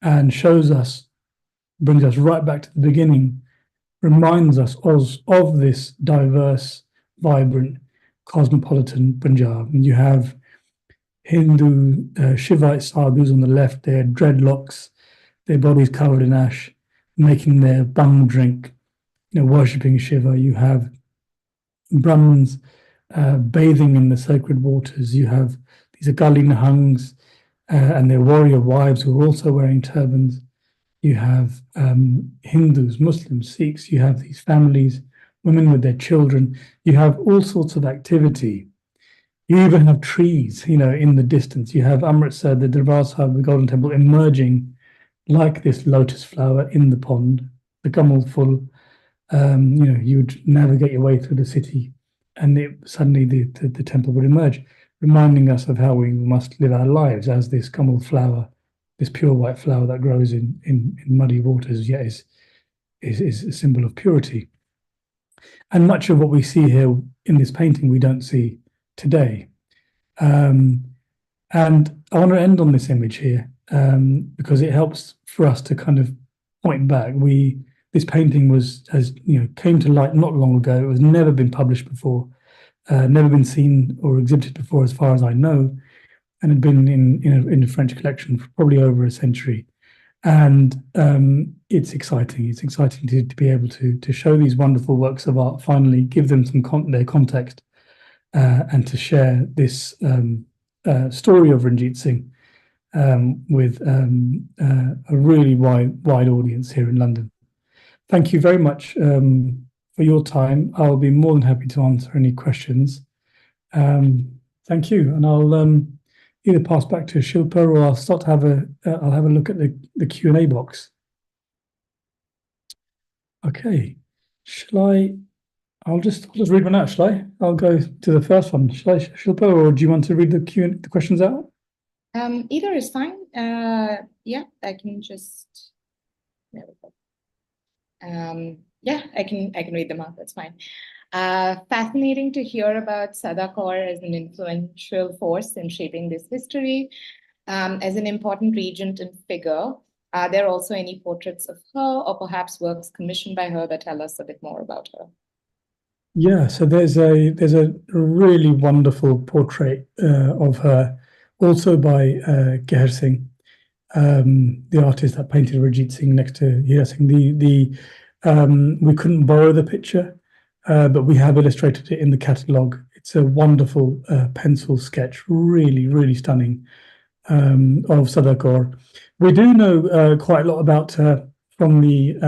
and brings us right back to the beginning, reminds us of this diverse, vibrant, cosmopolitan Punjab. And you have Hindu Shivite sadhus on the left, their dreadlocks, their bodies covered in ash, making their bhang drink, worshipping Shiva. You have Brahmins bathing in the sacred waters. You have these Akali Nihangs and their warrior wives who are also wearing turbans. You have Hindus, Muslims, Sikhs. You have these families, women with their children. You have all sorts of activity. You even have trees, in the distance. You have Amritsar, the Darbar Sahib, the Golden Temple, emerging like this lotus flower in the pond, the Kamal full. You would navigate your way through the city, and suddenly the temple would emerge, reminding us of how we must live our lives as this Kamal flower, this pure white flower that grows in muddy waters, yet is a symbol of purity. And much of what we see here in this painting, we don't see today. And I want to end on this image here because it helps for us to kind of point back. This painting came to light not long ago. It was never been published before, never been seen or exhibited before, as far as I know, and had been in a French collection for probably over a century. And it's exciting. It's exciting to be able to show these wonderful works of art, finally give them their context, and to share this story of Ranjit Singh with a really wide audience here in London. Thank you very much for your time. I'll be more than happy to answer any questions. Thank you, and I'll either pass back to Shilpa or I'll have a look at the Q&A box. Okay, I'll just read one out, shall I? I'll go to the first one. Shall I, Shilpa, or do you want to read the questions out? Either is fine. Yeah, I can just. There we go. Yeah, I can read them out. That's fine. Fascinating to hear about Sada Kaur as an influential force in shaping this history. As an important regent and figure, are there also any portraits of her or perhaps works commissioned by her that tell us a bit more about her? Yeah, so there's a really wonderful portrait of her, also by Geher Singh, the artist that painted Ranjit Singh next to Hira Singh. The we couldn't borrow the picture, but we have illustrated it in the catalogue. It's a wonderful pencil sketch, really, really stunning, of Sada Kaur. We do know quite a lot about her from the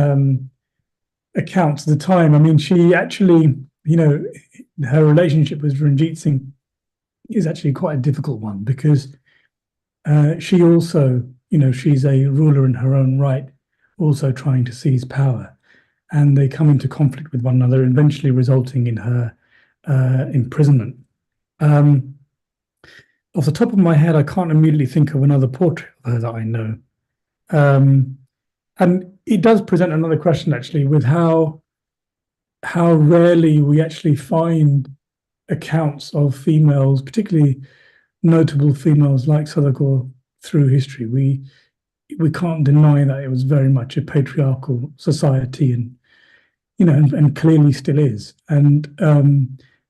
accounts of the time. I mean, she actually, her relationship with Ranjit Singh is actually quite a difficult one because she also, she's a ruler in her own right, also trying to seize power. And they come into conflict with one another, eventually resulting in her imprisonment. Um, Off the top of my head, I can't immediately think of another portrait of her that I know. Um, and it does present another question, actually, with how rarely we actually find accounts of females, particularly notable females like Sadako through history. We can't deny that it was very much a patriarchal society, and and clearly still is. And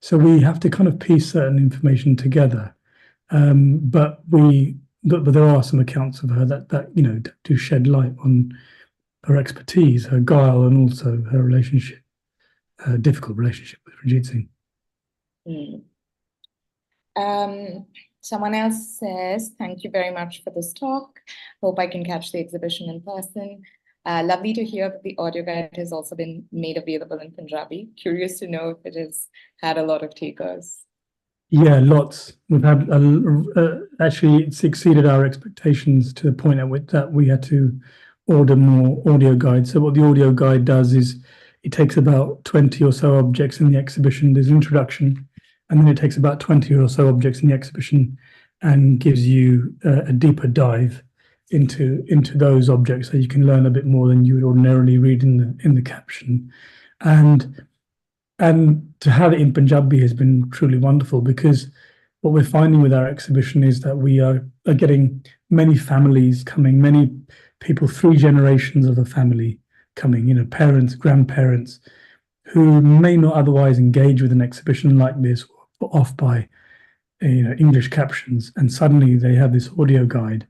so we have to kind of piece certain information together. But there are some accounts of her that do shed light on her expertise, her guile, and also her relationship, difficult relationship with Ranjit Singh. Mm. Someone else says, thank you very much for this talk. Hope I can catch the exhibition in person. Lovely to hear that the audio guide has also been made available in Punjabi. Curious to know if it has had a lot of takers. Yeah, lots. We've had actually it's exceeded our expectations to the point at which that we had to order more audio guides. So what the audio guide does is it takes about 20 or so objects in the exhibition. There's an introduction, and then it takes about 20 or so objects in the exhibition and gives you a deeper dive into those objects, so you can learn a bit more than you would ordinarily read in the caption. And to have it in Punjabi has been truly wonderful, because what we're finding with our exhibition is that we are getting many families coming, many people, 3 generations of a family coming, parents, grandparents, who may not otherwise engage with an exhibition like this, or off by English captions, and suddenly they have this audio guide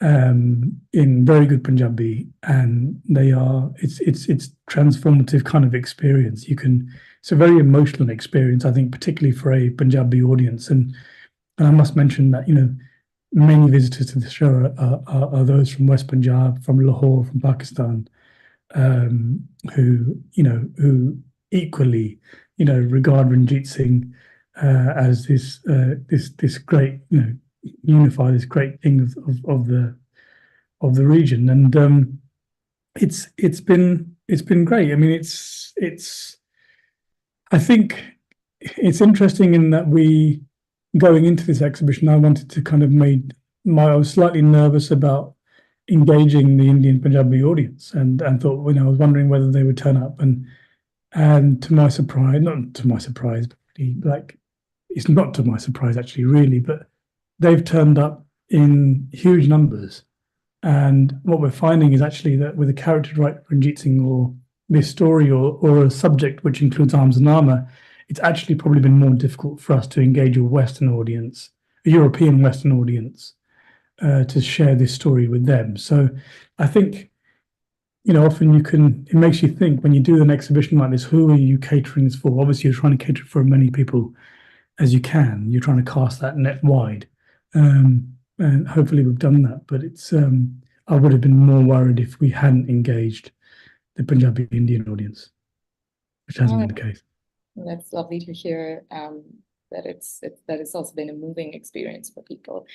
in very good Punjabi, and it's transformative kind of experience. It's a very emotional experience, I think, particularly for a Punjabi audience. And I must mention that many visitors to the show are those from West Punjab, from Lahore, from Pakistan, who equally regard Ranjit Singh as this great unify this great king of the region. And it's been great. I mean, I think it's interesting in that we, going into this exhibition, I wanted to kind of I was slightly nervous about engaging the Indian Punjabi audience, and thought, I was wondering whether they would turn up, and to my surprise, not to my surprise, but like, it's not to my surprise actually, really, but they've turned up in huge numbers. And what we're finding is actually that with a character like Ranjit Singh, or this story, or a subject which includes arms and armor, it's actually probably been more difficult for us to engage a Western audience, a European Western audience, to share this story with them. So I think, often it makes you think, when you do an exhibition like this, who are you catering this for? Obviously, you're trying to cater for as many people as you can. You're trying to cast that net wide. And hopefully we've done that. But I would have been more worried if we hadn't engaged the Punjabi Indian audience, which hasn't been the case. That's lovely to hear, that it's also been a moving experience for people.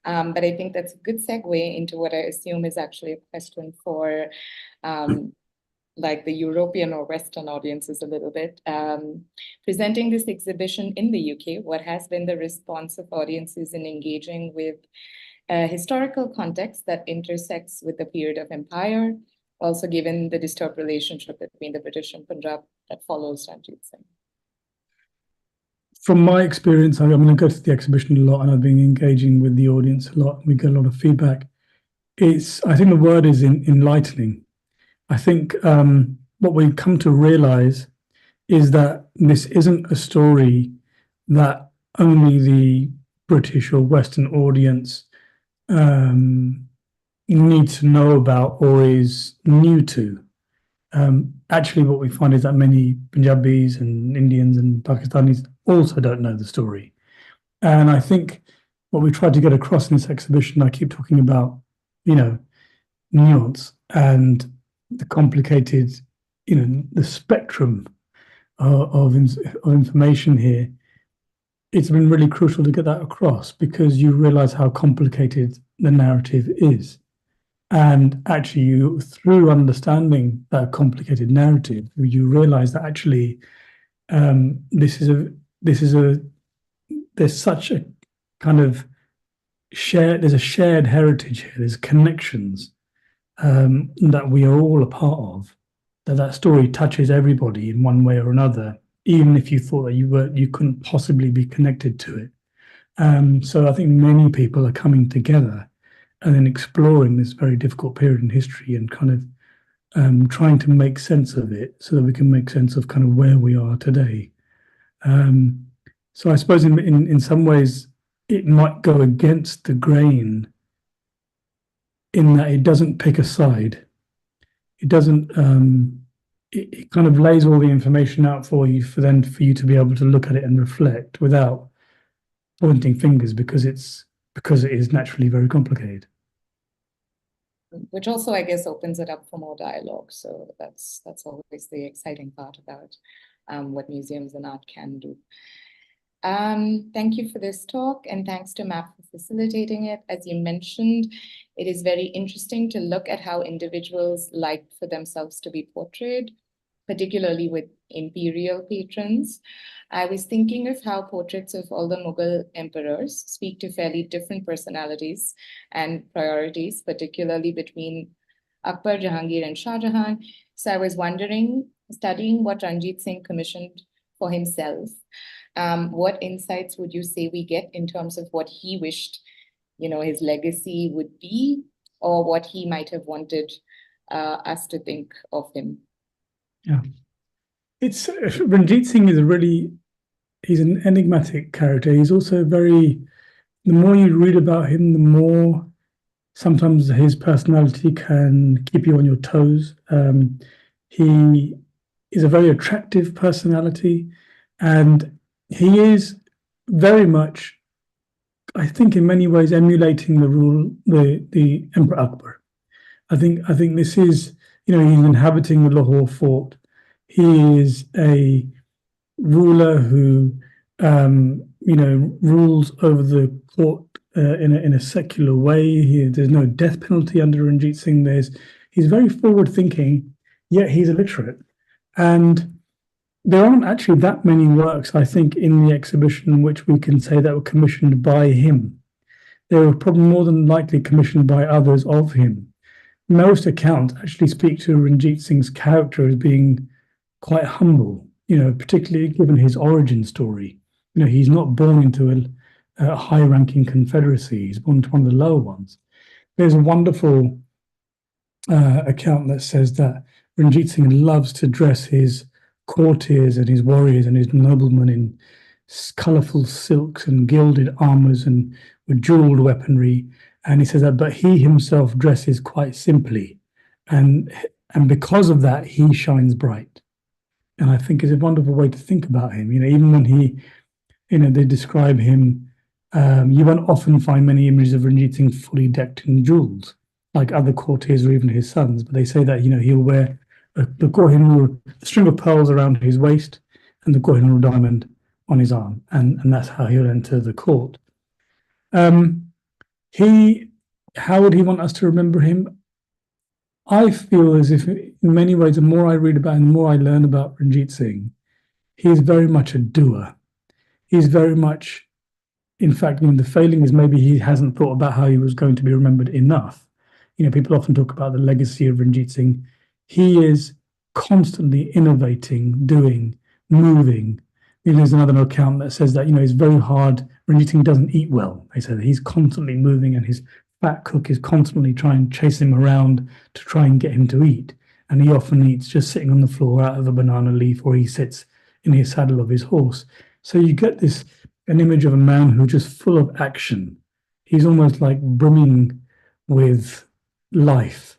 But I think that's a good segue into what I assume is actually a question for like the European or Western audiences a little bit. Presenting this exhibition in the UK, what has been the response of audiences in engaging with a historical context that intersects with the period of empire, also given the disturbed relationship between the British and Punjab that follows Ranjit Singh? From my experience, I mean, I go to the exhibition a lot, and I've been engaging with the audience a lot. We get a lot of feedback. I think the word is enlightening. I think what we've come to realize is that this isn't a story that only the British or Western audience need to know about or is new to. Actually, what we find is that many Punjabis and Indians and Pakistanis also don't know the story. And I think what we tried to get across in this exhibition, I keep talking about, nuance and the complicated, the spectrum of information here. It's been really crucial to get that across because you realize how complicated the narrative is. And actually, through understanding that complicated narrative, you realize that actually there's such a kind of there's a shared heritage here. There's connections that we are all a part of. That story touches everybody in one way or another, even if you thought that you couldn't possibly be connected to it. So I think many people are coming together and then exploring this very difficult period in history and kind of trying to make sense of it so that we can make sense of kind of where we are today. So I suppose in some ways it might go against the grain in that it doesn't pick a side. It doesn't. It kind of lays all the information out for you for you to be able to look at it and reflect without pointing fingers because it is naturally very complicated. Which also, I guess, opens it up for more dialogue. So that's always the exciting part about what museums and art can do. Thank you for this talk, and thanks to MAP for facilitating it. As you mentioned, it is very interesting to look at how individuals like for themselves to be portrayed, particularly with imperial patrons. I was thinking of how portraits of all the Mughal emperors speak to fairly different personalities and priorities, particularly between Akbar, Jahangir, and Shah Jahan. So I was wondering, studying what Ranjit Singh commissioned for himself, what insights would you say we get in terms of what he wished, his legacy would be, or what he might have wanted us to think of him? Yeah, Ranjit Singh he's an enigmatic character. He's also the more you read about him, the more sometimes his personality can keep you on your toes. He is a very attractive personality, and he is very much, I think, in many ways emulating the Emperor Akbar. I think this is, he's inhabiting the Lahore fort. He is a ruler who, rules over the court in a secular way. There's no death penalty under Ranjit Singh. He's very forward thinking, yet he's illiterate. And there aren't actually that many works, I think, in the exhibition which we can say that were commissioned by him. They were probably more than likely commissioned by others of him. Most accounts actually speak to Ranjit Singh's character as being quite humble, particularly given his origin story. He's not born into a high-ranking confederacy. He's born into one of the lower ones. There's a wonderful account that says that Ranjit Singh loves to dress his courtiers and his warriors and his noblemen in colourful silks and gilded armours and with jewelled weaponry. And he says that, but he himself dresses quite simply. And because of that, he shines bright. And I think it's a wonderful way to think about him. Even when they describe him, you won't often find many images of Ranjit Singh fully decked in jewels, like other courtiers or even his sons. But they say that, he'll wear the Kohinoor, a string of pearls around his waist and the Kohinoor diamond on his arm. And that's how he'll enter the court. How would he want us to remember him? I feel as if, in many ways, the more I read about him, the more I learn about Ranjit Singh, he's very much a doer. He's very much, in fact, the failing is maybe he hasn't thought about how he was going to be remembered enough. People often talk about the legacy of Ranjit Singh. He is constantly innovating, doing, moving. There's another account that says that, it's very hard. Ranjit Singh doesn't eat well. They say that he's constantly moving and his fat cook is constantly trying to chase him around to try and get him to eat. And he often eats just sitting on the floor out of a banana leaf, or he sits in his saddle of his horse. So you get an image of a man who's just full of action. He's almost like brimming with life,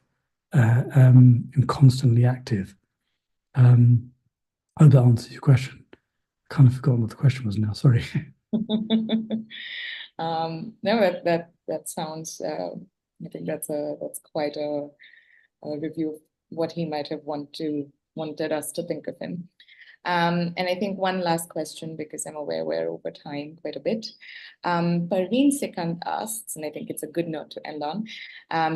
and constantly active. I hope that answers your question. Kind of forgotten what the question was now. Sorry. No, that sounds. I think that's quite a review of what he might have wanted us to think of him. And I think one last question, because I'm aware we're over time quite a bit. Parveen Sikand asks, and I think it's a good note to end on.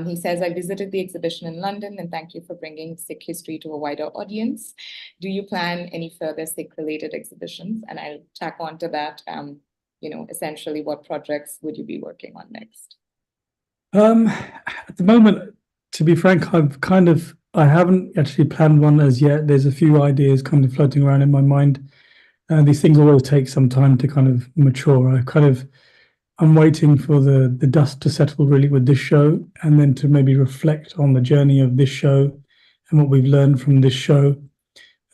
He says, I visited the exhibition in London, and thank you for bringing Sikh history to a wider audience. Do you plan any further Sikh-related exhibitions? And I'll tack on to that, essentially what projects would you be working on next? At the moment, to be frank, I haven't actually planned one as yet. There's a few ideas kind of floating around in my mind. These things always take some time to kind of mature. I'm waiting for the dust to settle really with this show, and then to maybe reflect on the journey of this show and what we've learned from this show.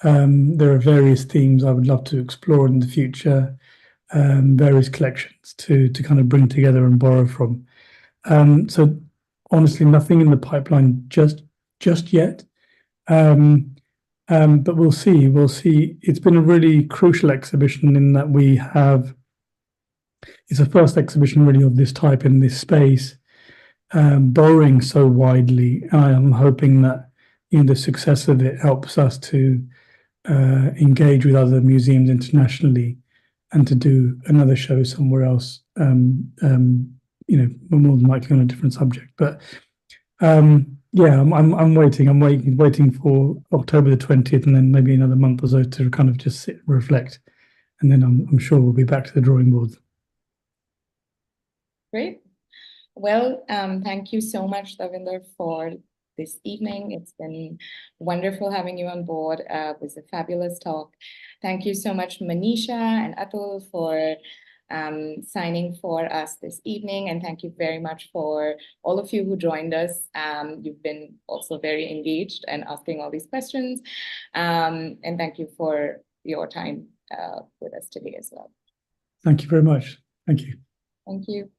There are various themes I would love to explore in the future, various collections to kind of bring together and borrow from. So honestly, nothing in the pipeline just yet. But we'll see. We'll see. It's been a really crucial exhibition in that it's the first exhibition really of this type in this space, borrowing so widely. I'm hoping that the success of it helps us to engage with other museums internationally and to do another show somewhere else. More than likely on a different subject. But yeah, I'm waiting. I'm waiting for October the 20th, and then maybe another month or so to kind of just sit and reflect, and then I'm sure we'll be back to the drawing board. Great. Well, thank you so much, Davinder, for this evening. It's been wonderful having you on board. It was a fabulous talk. Thank you so much, Manisha and Atul, for signing for us this evening. And thank you very much for all of you who joined us. You've been also very engaged and asking all these questions. And thank you for your time with us today as well. Thank you very much. Thank you. Thank you.